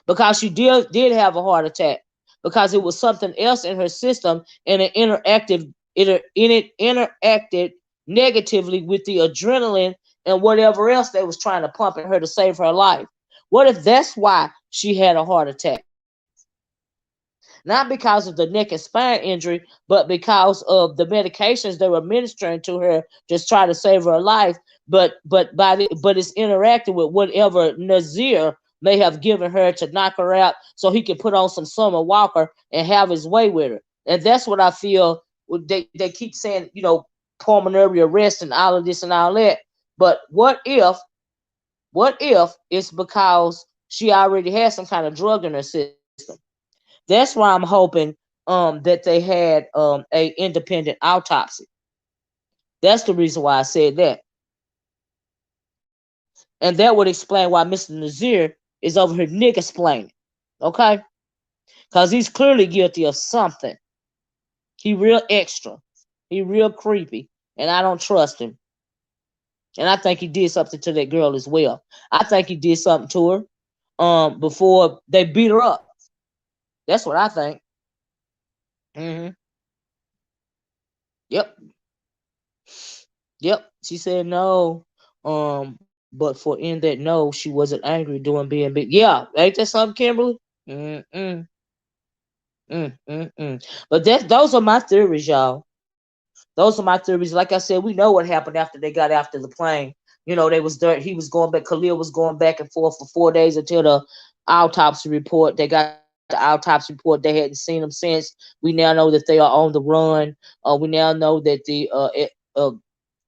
because she did have a heart attack because it was something else in her system and it interacted negatively with the adrenaline and whatever else they was trying to pump in her to save her life. What if that's why she had a heart attack? Not because of the neck and spine injury, but because of the medications they were administering to her just try to save her life. But it's interacting with whatever Nazir may have given her to knock her out, so he could put on some Summer Walker and have his way with her. And that's what I feel. They keep saying, pulmonary arrest and all of this and all that. But what if it's because she already had some kind of drug in her system? That's why I'm hoping that they had a independent autopsy. That's the reason why I said that. And that would explain why Mr. Nazir is over here nigga explaining. Okay? Because he's clearly guilty of something. He real extra. He real creepy. And I don't trust him. And I think he did something to that girl as well. I think he did something to her before they beat her up. That's what I think. Hmm. Yep. Yep. She said no. But for in that no, she wasn't angry doing being big. Yeah, ain't that something, Kimberly? Mm-mm. Mm-mm. But those are my theories, y'all. Those are my theories. Like I said, we know what happened after they got after the plane. They was there. He was going back. Khalil was going back and forth for 4 days until the autopsy report. They got the autopsy report. They hadn't seen him since. We now know that they are on the run. We now know that the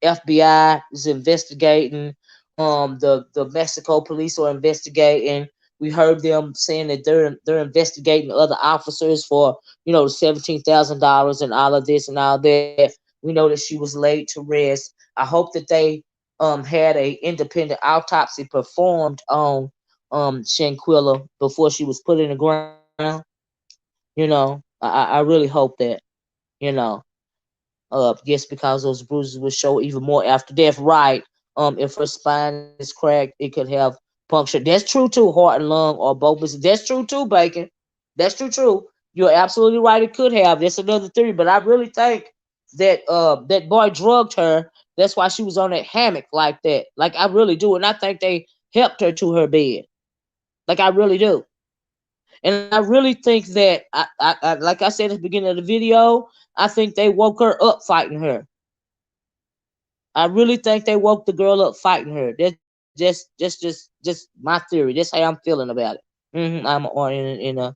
FBI is investigating. The Mexico police are investigating. We heard them saying that they're investigating other officers for the $17,000 and all of this and all that. We know that she was laid to rest. I hope that they had a independent autopsy performed on Shanquella before she was put in the ground. You know. I really hope that, you know, just because those bruises will show even more after death. Right. If her spine is cracked, it could have puncture. That's true too. Heart and lung or both. That's true too, Bacon. That's true. You're absolutely right. It could have. That's another theory. But I really think that that boy drugged her. That's why she was on that hammock like that. Like I really do, and I think they helped her to her bed. Like I really do. And I really think that like I said at the beginning of the video, I think they woke her up fighting her. I really think they woke the girl up fighting her. That's just my theory. That's how I'm feeling about it. I'm an RN in a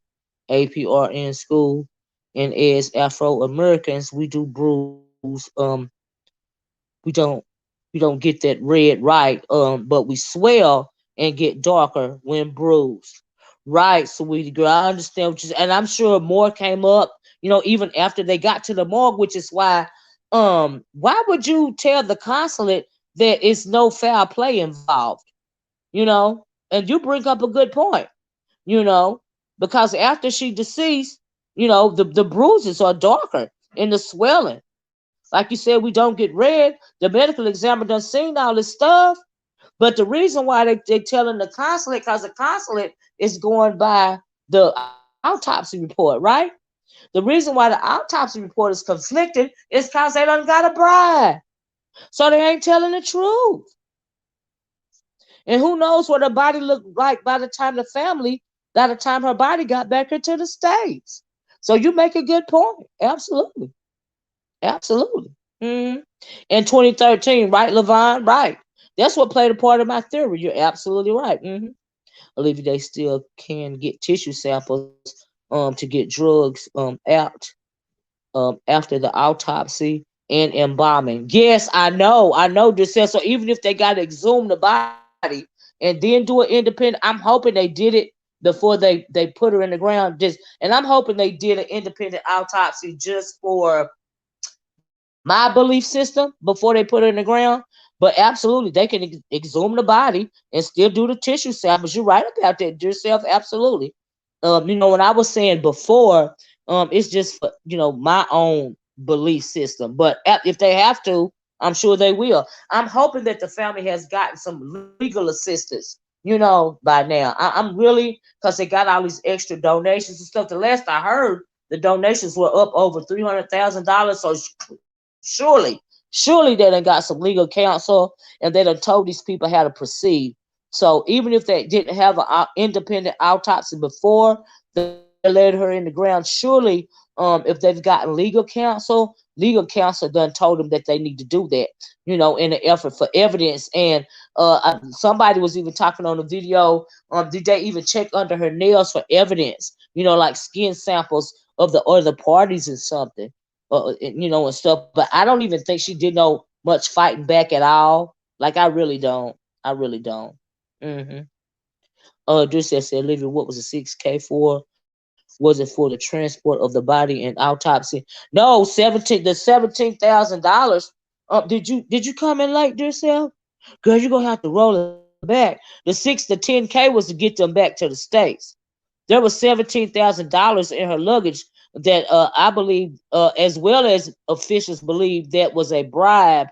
APRN school, and as Afro Americans, we do bruise. We don't get that red right. But we swell and get darker when bruised. Right, sweetie girl. I understand what you said, and I'm sure more came up. Even after they got to the morgue, which is why would you tell the consulate that it's no foul play involved? And you bring up a good point. You know, because after she deceased, the bruises are darker and the swelling. Like you said, we don't get red. The medical examiner done seen all this stuff. But the reason why they telling the consulate, because the consulate is going by the autopsy report, right? The reason why the autopsy report is conflicted is because they done got a bride. So they ain't telling the truth. And who knows what her body looked like by the time her body got back into the States. So you make a good point. Absolutely. Absolutely. Mm-hmm. In 2013, right, Levon? Right. That's what played a part of my theory. You're absolutely right. I believe they still can get tissue samples to get drugs out after the autopsy and embalming. Yes, I know this. So even if they got to exhume the body and then do an independent, I'm hoping they did it before they put her in the ground. And I'm hoping they did an independent autopsy just for my belief system before they put her in the ground. But absolutely, they can exhume the body and still do the tissue samples. You're right about that yourself. Absolutely. When I was saying before, it's just for my own belief system. But if they have to, I'm sure they will. I'm hoping that the family has gotten some legal assistance. By now, I'm really, because they got all these extra donations and stuff. The last I heard, the donations were up over $300,000. So surely they done got some legal counsel and they done told these people how to proceed. So even if they didn't have an independent autopsy before they laid her in the ground, surely if they've gotten legal counsel done told them that they need to do that, in an effort for evidence. And somebody was even talking on the video. Did they even check under her nails for evidence? Like skin samples of the other parties and something, and stuff. But I don't even think she did no much fighting back at all. Like I really don't. I really don't. Mm-hmm. Just said, Olivia, what was the 6K for? Was it for the transport of the body and autopsy? No, 17,000. Did you come in late yourself? Girl, you're gonna have to roll it back. The 10K was to get them back to the States. There was $17,000 in her luggage that I believe, as well as officials believe, that was a bribe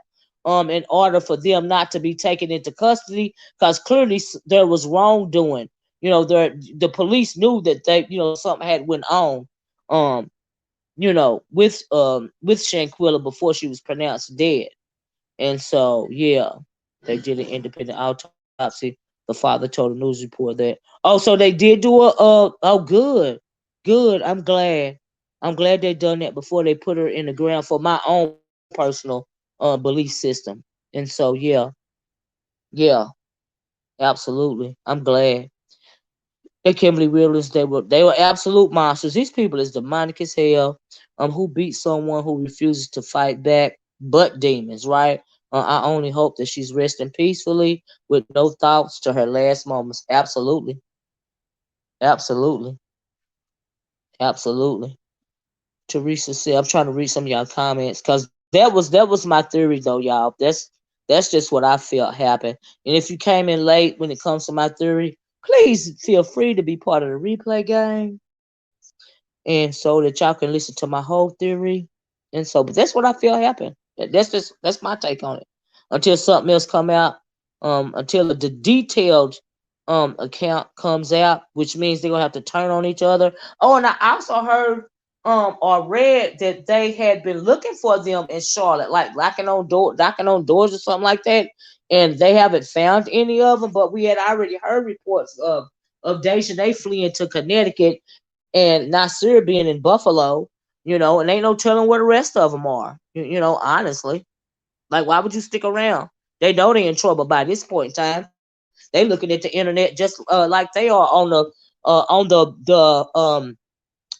in order for them not to be taken into custody, because clearly there was wrongdoing. The police knew that something had went on um with Shanquella before she was pronounced dead. And so, yeah, they did an independent autopsy. The father told the news report that. Oh, so they did do oh, good. I'm glad they done that before they put her in the ground, for my own personal belief system. And so, yeah, absolutely. I'm glad. They Kimberly Williams, they were absolute monsters. These people is demonic as hell. Who beat someone who refuses to fight back, but demons, right? I only hope that she's resting peacefully with no thoughts to her last moments. Absolutely, absolutely, absolutely. Teresa said, "I'm trying to read some of y'all comments because that was my theory though, y'all. That's just what I felt happened. And if you came in late when it comes to my theory, please feel free to be part of the replay game. and so that y'all can listen to my whole theory. And so, but that's what I feel happened. That's my take on it. Until something else come out, until the detailed account comes out, which means they're gonna have to turn on each other. Oh, and I also heard or read that they had been looking for them in Charlotte, like knocking on doors or something like that, and they haven't found any of them. But we had already heard reports of Deja they fleeing to Connecticut and Nasir being in Buffalo, and ain't no telling where the rest of them are. Honestly, like why would you stick around? They know they're in trouble by this point in time. They looking at the internet just like they are on the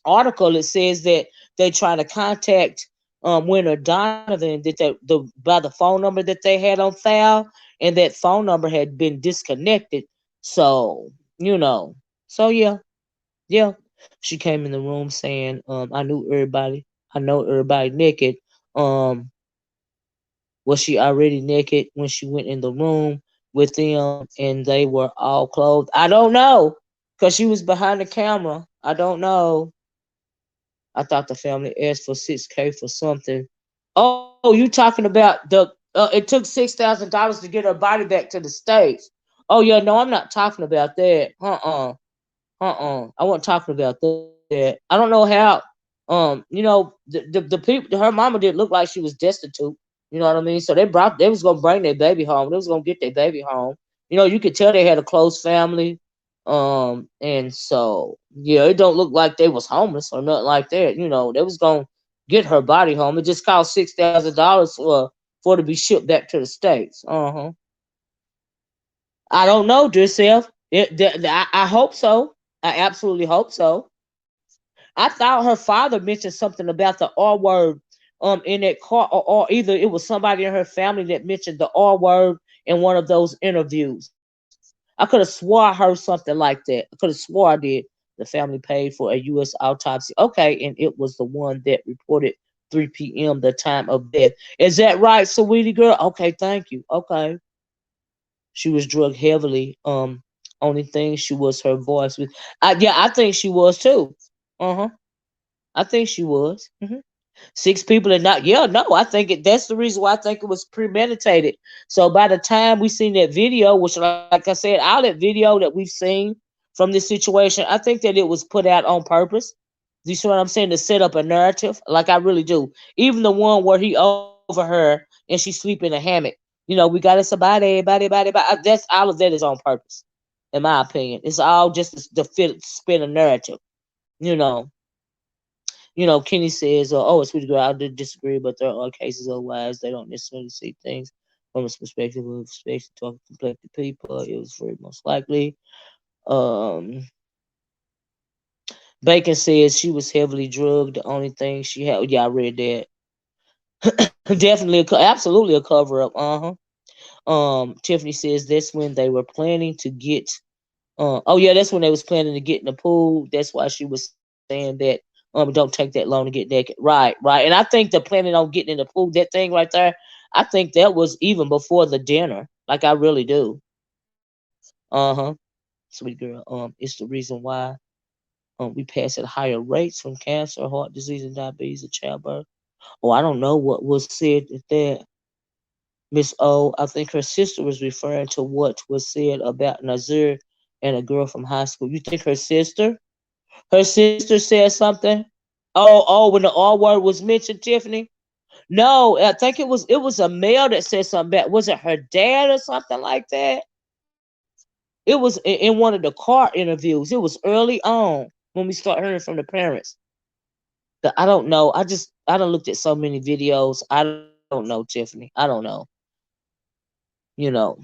article. It says that they try to contact Winter Donovan that by the phone number that they had on file, and that phone number had been disconnected. So you know, so yeah. She came in the room saying, I knew everybody. I know everybody naked. Um, was she already naked when she went in the room with them and they were all clothed? I don't know. Because she was behind the camera. I don't know. I thought the family asked for 6K for something. Oh, you talking about it took $6,000 to get her body back to the States. Oh yeah, no, I'm not talking about that. I wasn't talking about that. I don't know how. The people, her mama didn't look like she was destitute. You know what I mean? So they was gonna bring their baby home. They was gonna get their baby home. You could tell they had a close family. And so yeah, it don't look like they was homeless or nothing like that. They was gonna get her body home. It just cost $6,000 for to be shipped back to the States. I don't know, dear self. I hope so. I absolutely hope so. I thought her father mentioned something about the R word in that car, or either it was somebody in her family that mentioned the R word in one of those interviews. I could have swore I heard something like that. I could have swore I did. The family paid for a U.S. autopsy. Okay, and it was the one that reported 3 p.m. the time of death. Is that right, sweetie girl? Okay, thank you. Okay. She was drugged heavily. Only thing she was her voice with. Yeah, I think she was too. Uh-huh. I think she was. 6 people and not. Yeah, no, I think that's the reason why I think it was premeditated. So by the time we seen that video, which like I said, all that video that we've seen from this situation, I think that it was put out on purpose. You see what I'm saying? To set up a narrative. Like I really do. Even the one where he over her and she sleep in a hammock. We got us a body. That's all of that is on purpose, in my opinion. It's all just to fit spin a narrative. You know. Kenny says, "Oh, it's sweet girl. I did disagree, but there are cases otherwise they don't necessarily see things from a perspective of space to conflicted people. It was very most likely." Um, Bacon says she was heavily drugged. The only thing she had, yeah, I read that. Definitely, absolutely a cover up. Tiffany says that's when they were planning to get. Oh yeah, that's when they was planning to get in the pool. That's why she was saying that. Don't take that long to get naked. Right. And I think the planning on getting in the pool, that thing right there, I think that was even before the dinner. Like I really do. Uh-huh. Sweet girl. It's the reason why we pass at higher rates from cancer, heart disease, and diabetes and childbirth. Oh, I don't know what was said at that. Miss O, I think her sister was referring to what was said about Nazir and a girl from high school. You think her sister? Her sister said something? Oh, when the R word was mentioned, Tiffany? No, I think it was a male that said something back. Was it her dad or something like that? It was in one of the car interviews. It was early on when we start hearing from the parents. I don't know. I don't looked at so many videos. I don't know, Tiffany. I don't know. You know,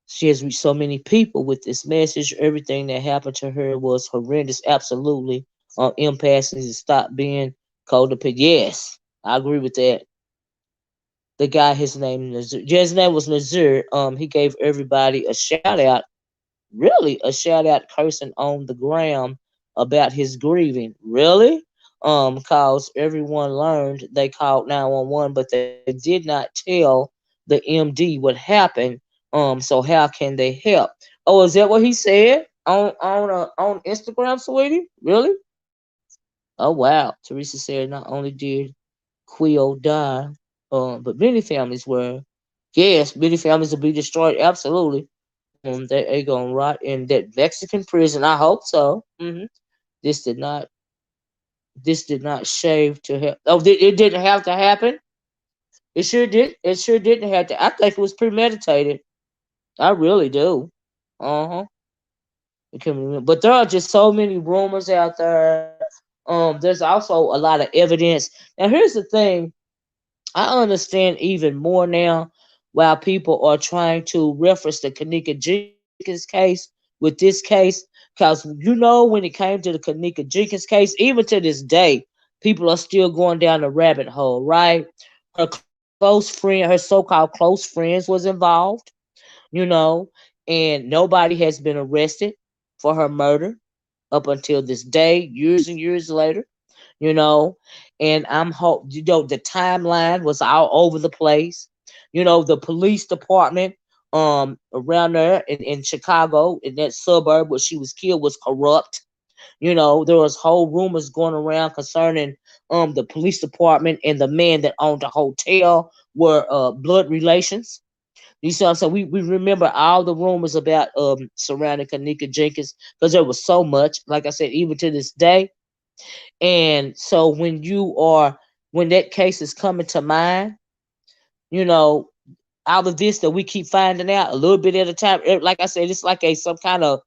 she has reached so many people with this message. Everything that happened to her was horrendous. Absolutely. Impasse needs to stop being codependent. Yes, I agree with that. The guy, his name Nazir. Yeah, his name was Nazir. He gave everybody a shout out. Really, a shout out cursing on the ground about his grieving. Really? Cause everyone learned they called 911, but they did not tell the MD what happened. So how can they help? Oh, is that what he said on Instagram, sweetie? Really? Oh wow. Teresa said not only did Quio die, but many families were. Yes, many families will be destroyed. Absolutely. They gonna rot in that Mexican prison. I hope so. This did not. This did not shave to help. Oh, it didn't have to happen. It sure did. It sure didn't have to. I think it was premeditated. I really do. Uh huh. But there are just so many rumors out there. There's also a lot of evidence. Now, here's the thing. I understand even more now while people are trying to reference the Kanika Jenkins case with this case. Because when it came to the Kanika Jenkins case, even to this day, people are still going down the rabbit hole, right? Her close friend, her so-called close friends was involved, you know, and nobody has been arrested for her murder up until this day, years and years later, you know. And I'm hope the timeline was all over the place. The police department around there in Chicago in that suburb where she was killed was corrupt. There was whole rumors going around concerning the police department and the man that owned the hotel were blood relations. You see what I'm saying? We remember all the rumors about surrounding Kanika Jenkins because there was so much, like I said, even to this day. And so when that case is coming to mind, you know, out of this that we keep finding out a little bit at a time. Like I said, it's like some kind of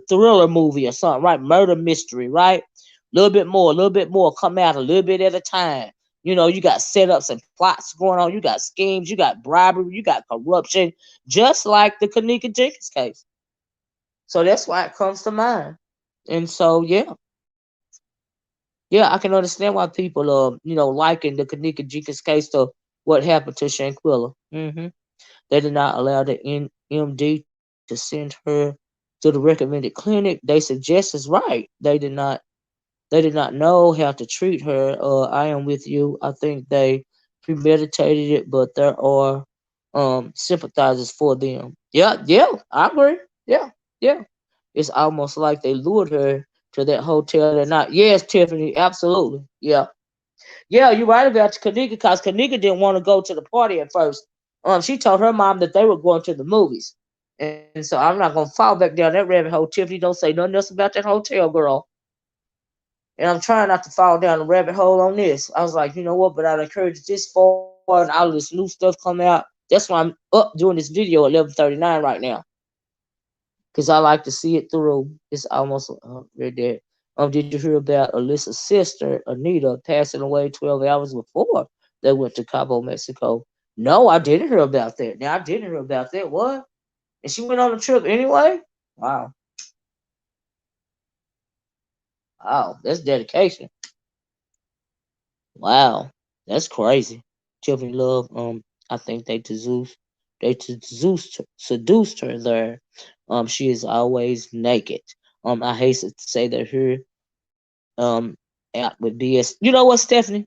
thriller movie or something, right? Murder mystery, right? A little bit more come out a little bit at a time. You got setups and plots going on. You got schemes. You got bribery. You got corruption, just like the Kanika Jenkins case. So that's why it comes to mind. And so, yeah, I can understand why people liken the Kanika Jenkins case to what happened to Shanquella. They did not allow the MD to send her to the recommended clinic. They suggest is right. They did not know how to treat her. I am with you. I think they premeditated it, but there are sympathizers for them. Yeah, yeah, I agree. Yeah, yeah. It's almost like they lured her to that hotel that night. Yes, Tiffany, absolutely. Yeah. Yeah, you're right about Kanika because Kanika didn't want to go to the party at first. She told her mom that they were going to the movies. And so I'm not gonna fall back down that rabbit hole. Tiffany, don't say nothing else about that hotel, girl. And I'm trying not to fall down the rabbit hole on this. I was like, you know what? But I'd encourage this far and all this new stuff come out. That's why I'm up doing this video at 11:39 right now. Because I like to see it through. It's almost right there. Did you hear about Alyssa's sister, Anita, passing away 12 hours before they went to Cabo, Mexico? No, I didn't hear about that. Now, I didn't hear about that. What? And she went on a trip anyway? Wow. Wow. That's dedication. Wow. That's crazy. Tiffany Love, I think they seduced her there. She is always naked. I hate to say that her out with BS. You know what, Stephanie?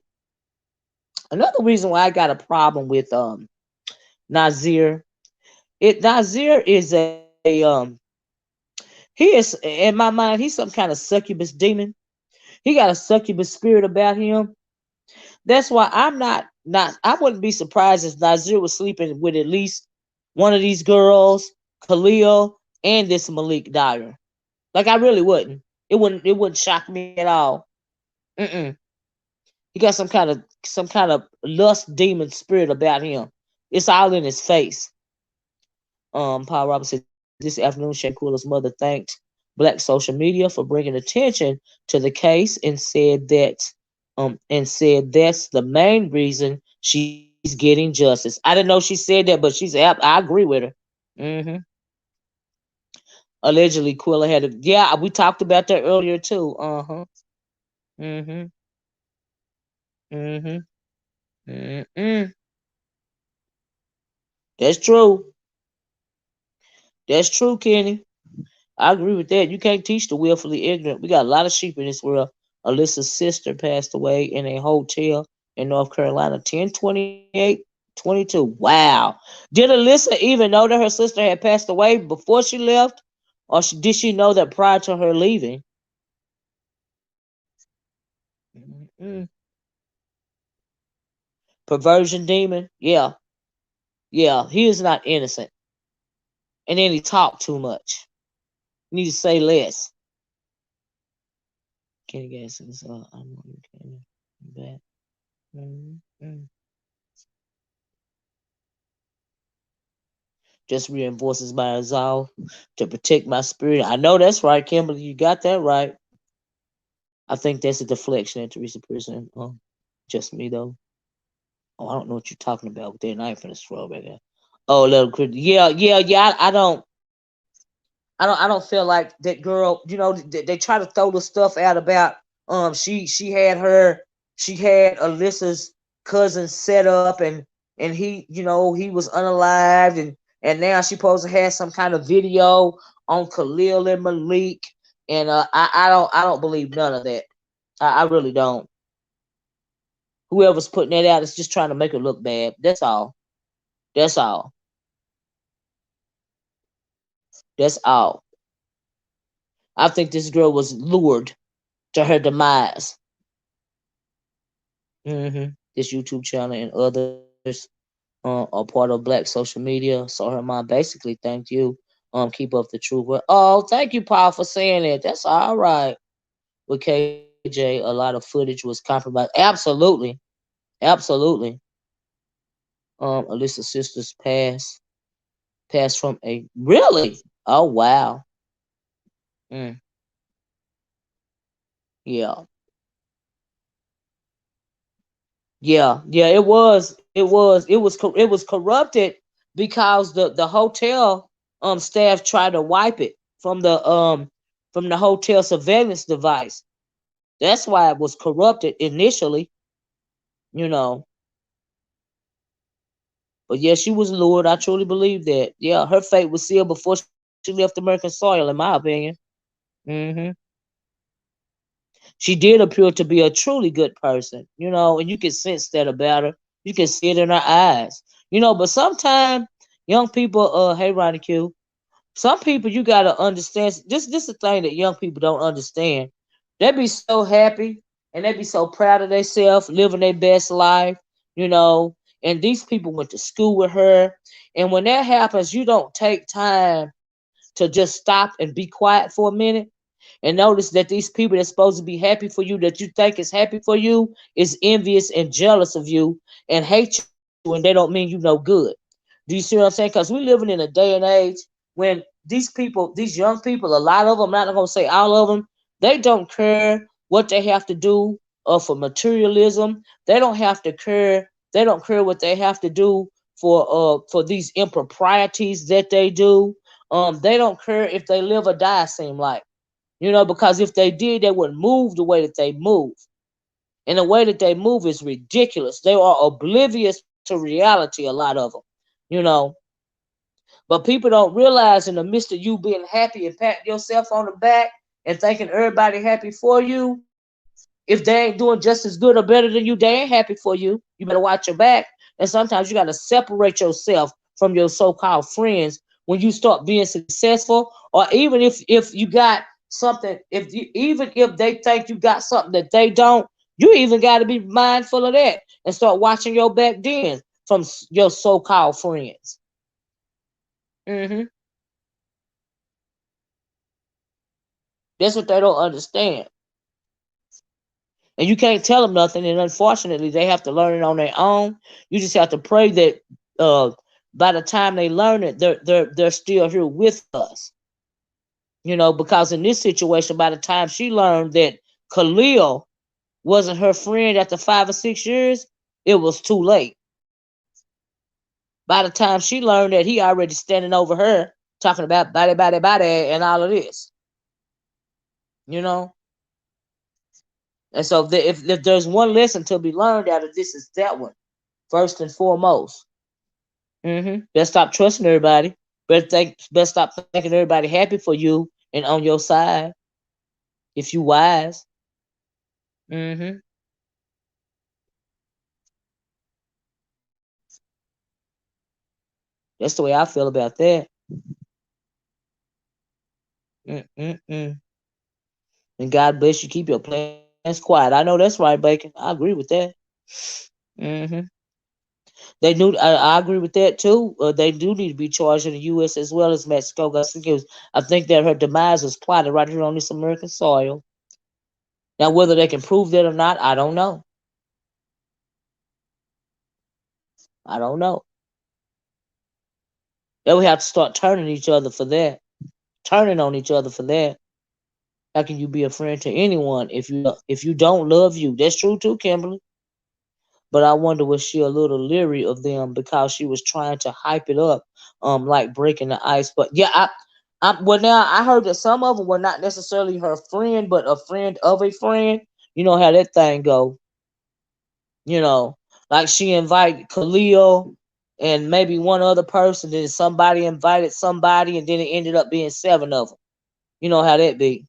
Another reason why I got a problem with Nazir. Nazir is he is in my mind, he's some kind of succubus demon. He got a succubus spirit about him. That's why I'm not I wouldn't be surprised if Nazir was sleeping with at least one of these girls, Khalil, and this Malik Dyer. Like I really wouldn't. It wouldn't shock me at all. Mm-mm. He got some kind of lust demon spirit about him. It's all in his face. Paul Roberts said this afternoon Shaquille's mother thanked black social media for bringing attention to the case and said that's the main reason she's getting justice. I didn't know she said that, but I agree with her. hmm Allegedly, Quilla had a yeah. We talked about that earlier too. Mhm. Mhm. Mm-mm. That's true. That's true, Kenny. I agree with that. You can't teach the willfully ignorant. We got a lot of sheep in this world. Alyssa's sister passed away in a hotel in North Carolina, 10/28/22. Wow. Did Alyssa even know that her sister had passed away before she left? Or did she know that prior to her leaving? Mm-mm. Perversion demon. Yeah, yeah. He is not innocent, and then he talked too much. You need to say less. Kenny Gas is I'm on back. Mm-mm. Just reinforces my resolve to protect my spirit. I know that's right, Kimberly. You got that right. I think that's a deflection at Teresa person. Just me though. Oh, I don't know what you're talking about with that knife in the throw back there. Oh, little kid. Yeah, yeah, yeah. I don't feel like that girl. You know, they try to throw the stuff out about she had Alyssa's cousin set up, and he, he was unalived, and now she supposed to have some kind of video on Khalil and Malik, and I don't believe none of that. I really don't. Whoever's putting that out is just trying to make her look bad. That's all. That's all. That's all. I think this girl was lured to her demise. This YouTube channel and others are part of Black social media. So her mom basically thanked you. Keep up the truth. Oh, thank you, Paul, for saying that. That's all right. With KJ, a lot of footage was compromised. Absolutely, absolutely. Alyssa's sister's passed from a really. Oh wow. Mm, yeah. Yeah, yeah, it was corrupted because the hotel staff tried to wipe it from the hotel surveillance device. That's why it was corrupted initially, you know. But yeah, she was lured. I truly believe that. Yeah, her fate was sealed before she left American soil, in my opinion. hmm She did appear to be a truly good person, and you can sense that about her. You can see it in her eyes, But sometimes young people, hey Ronnie Q, some people you gotta understand. This is the thing that young people don't understand. They be so happy and they be so proud of themselves, living their best life, you know. And these people went to school with her, and when that happens, you don't take time to just stop and be quiet for a minute and notice that these people that's supposed to be happy for you, that you think is happy for you, is envious and jealous of you and hate you, and they don't mean you no good. Do you see what I'm saying? Because we living in a day and age when these young people, a lot of them, I'm not gonna say all of them, they don't care what they have to do for materialism. They don't have to care. They don't care what they have to do for these improprieties that they do. They don't care if they live or die. Seem like, because if they did, they wouldn't move the way that they move. And the way that they move is ridiculous. They are oblivious to reality, a lot of them, you know. But people don't realize in the midst of you being happy and patting yourself on the back and thinking everybody happy for you, if they ain't doing just as good or better than you, they ain't happy for you. You better watch your back. And sometimes you got to separate yourself from your so-called friends when you start being successful, or even if you got something, even if they think you got something that they don't, you even got to be mindful of that and start watching your back then from your so-called friends. hmm That's what they don't understand. And you can't tell them nothing. And unfortunately, they have to learn it on their own. You just have to pray that uh, by the time they learn it, they're still here with us. Because in this situation, by the time she learned that Khalil wasn't her friend after 5 or 6 years, it was too late. By the time she learned that he already standing over her, talking about body, and all of this, you know. And so if there's one lesson to be learned out of this, is that one first and foremost. Better stop trusting everybody. Better stop thinking everybody happy for you and on your side. If you wise. hmm That's the way I feel about that. Mm-mm-mm. And God bless you. Keep your plans That's quiet. I know that's right, Bacon. I agree with that. They knew. I agree with that too. They do need to be charged in the U.S. as well as Mexico. Because I think that her demise was plotted right here on this American soil. Now, whether they can prove that or not, I don't know. I don't know. They would have to start turning each other for that. Turning on each other for that. How can you be a friend to anyone if you don't love you? That's true too, Kimberly. But I wonder was she a little leery of them because she was trying to hype it up, like breaking the ice. But yeah, well now I heard that some of them were not necessarily her friend, but a friend of a friend. You know how that thing go. You know, like she invited Khalil and maybe one other person, then somebody invited somebody, and then it ended up being 7 of them. You know how that be.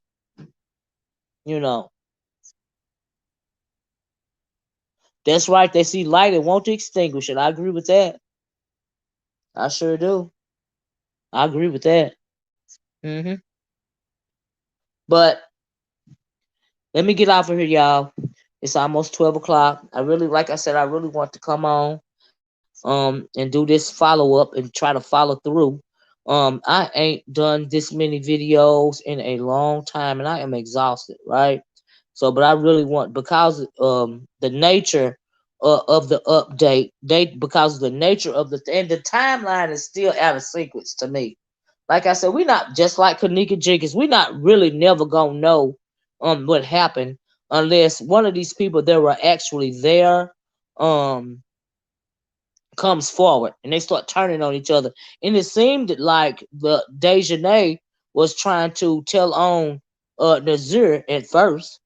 You know, that's right. They see light and want to extinguish it. I agree with that. I sure do. I agree with that. hmm But let me get off of here, y'all. It's almost 12 o'clock. I really, like I said, I really want to come on, and do this follow up and try to follow through. I ain't done this many videos in a long time, and I am exhausted, right? So, but I really want, because the nature of the update, because of the nature of and the timeline is still out of sequence to me. Like I said, we not just like Kanika Jenkins. We not really never gonna know what happened unless one of these people that were actually there um comes forward and they start turning on each other. And it seemed like the Dejanay was trying to tell on Nazir at first,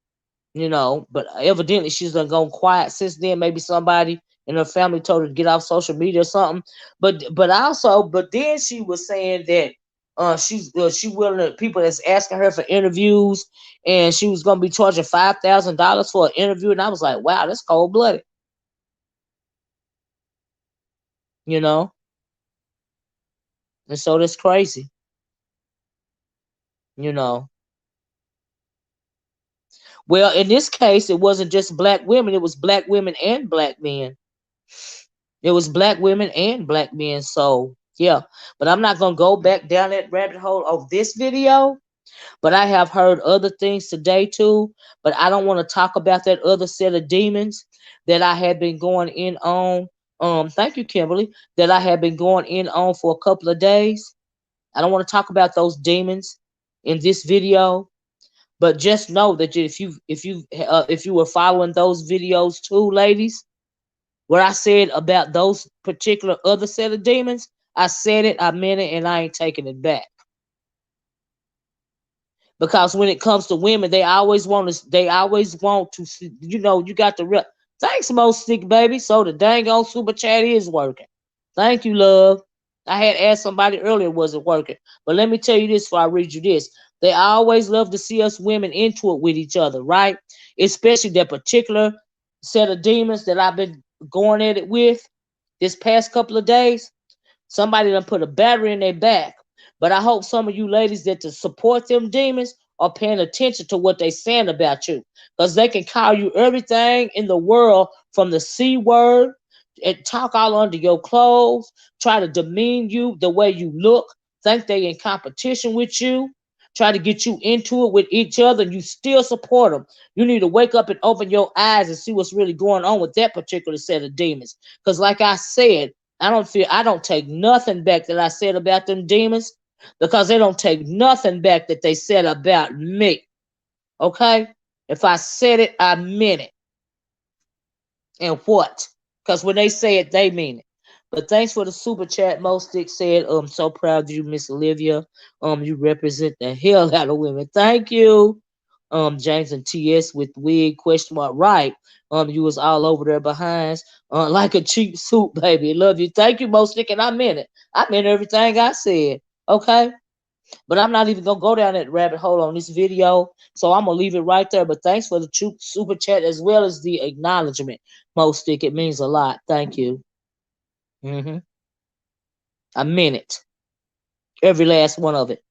but evidently she's done gone quiet since then. Maybe somebody in her family told her to get off social media or something. But then she was saying that she willing to people that's asking her for interviews, and she was gonna be charging $5,000 for an interview. And I was like, wow, that's cold blooded, you know. And so that's crazy, you know. Well, in this case, it wasn't just black women; it was black women and black men. It was black women and black men. So yeah, but I'm not gonna go back down that rabbit hole of this video. But I have heard other things today too. But I don't want to talk about that other set of demons that I had been going in on. Thank you, Kimberly. That I have been going in on for a couple of days. I don't want to talk about those demons in this video. But just know that if you were following those videos too, ladies, what I said about those particular other set of demons, I said it, I meant it, and I ain't taking it back. Because when it comes to women, they always want to, you got to thanks, most stick baby. So the dang old super chat is working. Thank you, love. I had asked somebody earlier, was it working? But let me tell you this before I read you this. They always love to see us women into it with each other, right? Especially that particular set of demons that I've been going at it with this past couple of days. Somebody done put a battery in their back. But I hope some of you ladies that to support them demons are paying attention to what they saying about you. Because they can call you everything in the world from the C word and talk all under your clothes, try to demean you the way you look, think they in competition with you, try to get you into it with each other, and you still support them. You need to wake up and open your eyes and see what's really going on with that particular set of demons. Because like I said, I don't take nothing back that I said about them demons, because they don't take nothing back that they said about me. Okay? If I said it, I meant it. And what? Because when they say it, they mean it. But thanks for the super chat. Mostick said, I'm so proud of you, Miss Olivia. You represent the hell out of women. Thank you. James and TS with wig question mark right. You was all over there behind, like a cheap suit, baby. Love you. Thank you, Mostick, and I meant it. I meant everything I said. Okay? But I'm not even gonna go down that rabbit hole on this video, so I'm gonna leave it right there. But thanks for the super chat as well as the acknowledgement, Mostick. It means a lot. Thank you. I meant it, every last one of it.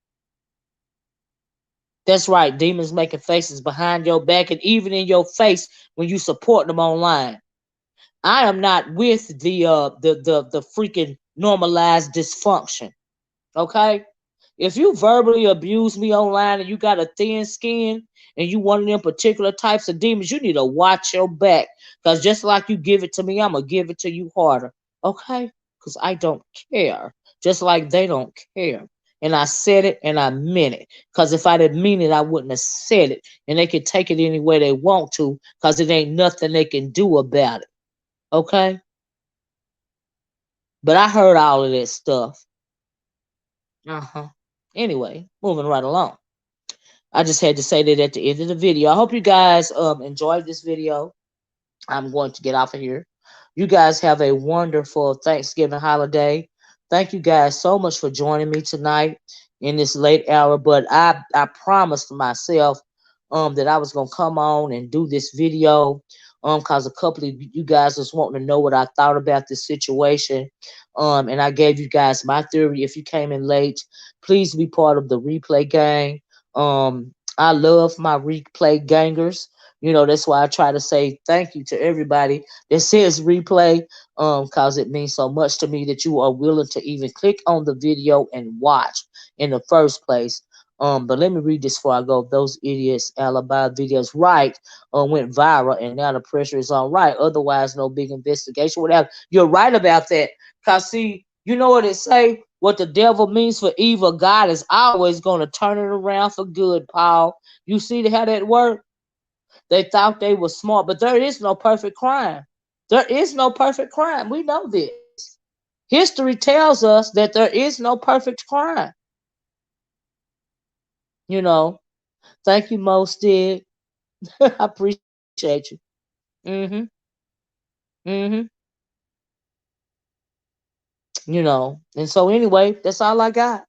That's right. Demons making faces behind your back and even in your face when you support them online. I am not with the freaking normalized dysfunction. Okay? If you verbally abuse me online and you got a thin skin and you one of them particular types of demons, you need to watch your back. Because just like you give it to me, I'm going to give it to you harder. Okay? Because I don't care. Just like they don't care. And I said it and I meant it. Because if I didn't mean it, I wouldn't have said it. And they can take it any way they want to because it ain't nothing they can do about it. Okay? But I heard all of that stuff. Uh-huh. Anyway, moving right along. I just had to say that at the end of the video. I hope you guys enjoyed this video. I'm going to get off of here. You guys have a wonderful Thanksgiving holiday. Thank you guys so much for joining me tonight in this late hour. But I promised myself that I was gonna come on and do this video because a couple of you guys was wanting to know what I thought about this situation. And I gave you guys my theory. If you came in late, please be part of the replay gang. I love my replay gangers. You know, that's why I try to say thank you to everybody that says replay, cause it means so much to me that you are willing to even click on the video and watch in the first place. But let me read this before I go. Those idiots alibi videos, right, went viral, and now the pressure is on, right. Otherwise, no big investigation, whatever. You're right about that. Cause see, you know what it say? What the devil means for evil, God is always gonna turn it around for good, Paul. You see how that work? They thought they were smart, but there is no perfect crime. There is no perfect crime. We know this. History tells us that there is no perfect crime. You know. Thank you, Most did. I appreciate you. Mm-hmm. Mm-hmm. You know. And so anyway, that's all I got.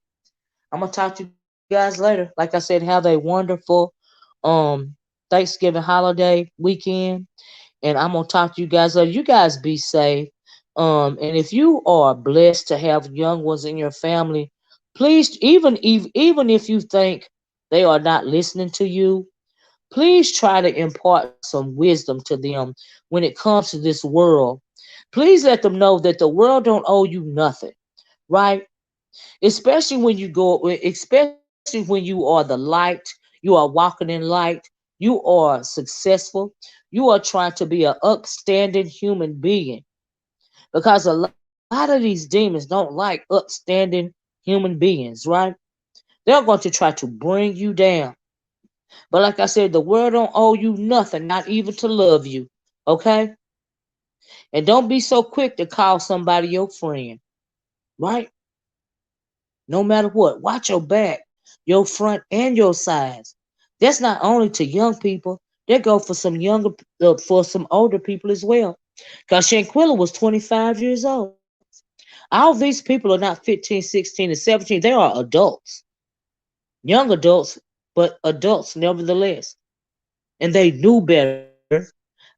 I'm gonna talk to you guys later. Like I said, have a wonderful Thanksgiving holiday weekend. And I'm gonna talk to you guys later. You guys be safe. And if you are blessed to have young ones in your family, please, even if you think they are not listening to you, please try to impart some wisdom to them when it comes to this world. Please let them know that the world don't owe you nothing, right? Especially when you are the light, you are walking in light, you are successful, you are trying to be an upstanding human being. Because a lot of these demons don't like upstanding human beings, right? They're going to try to bring you down. But like I said, the world don't owe you nothing, not even to love you. Okay? And don't be so quick to call somebody your friend, right? No matter what, watch your back, your front, and your sides. That's not only to young people. That go for some older people as well. Because Shanquella was 25 years old. All these people are not 15, 16, and 17. They are adults, young adults, but adults nevertheless. And they knew better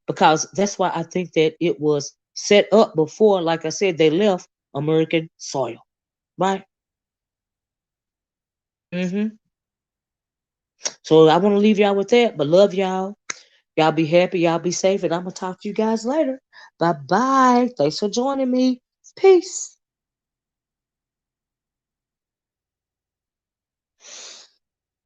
because that's why I think that it was set up before, like I said, they left American soil, right? hmm So I want to leave y'all with that, but love y'all. Y'all be happy, y'all be safe, and I'm gonna talk to you guys later. Bye bye. Thanks for joining me. Peace.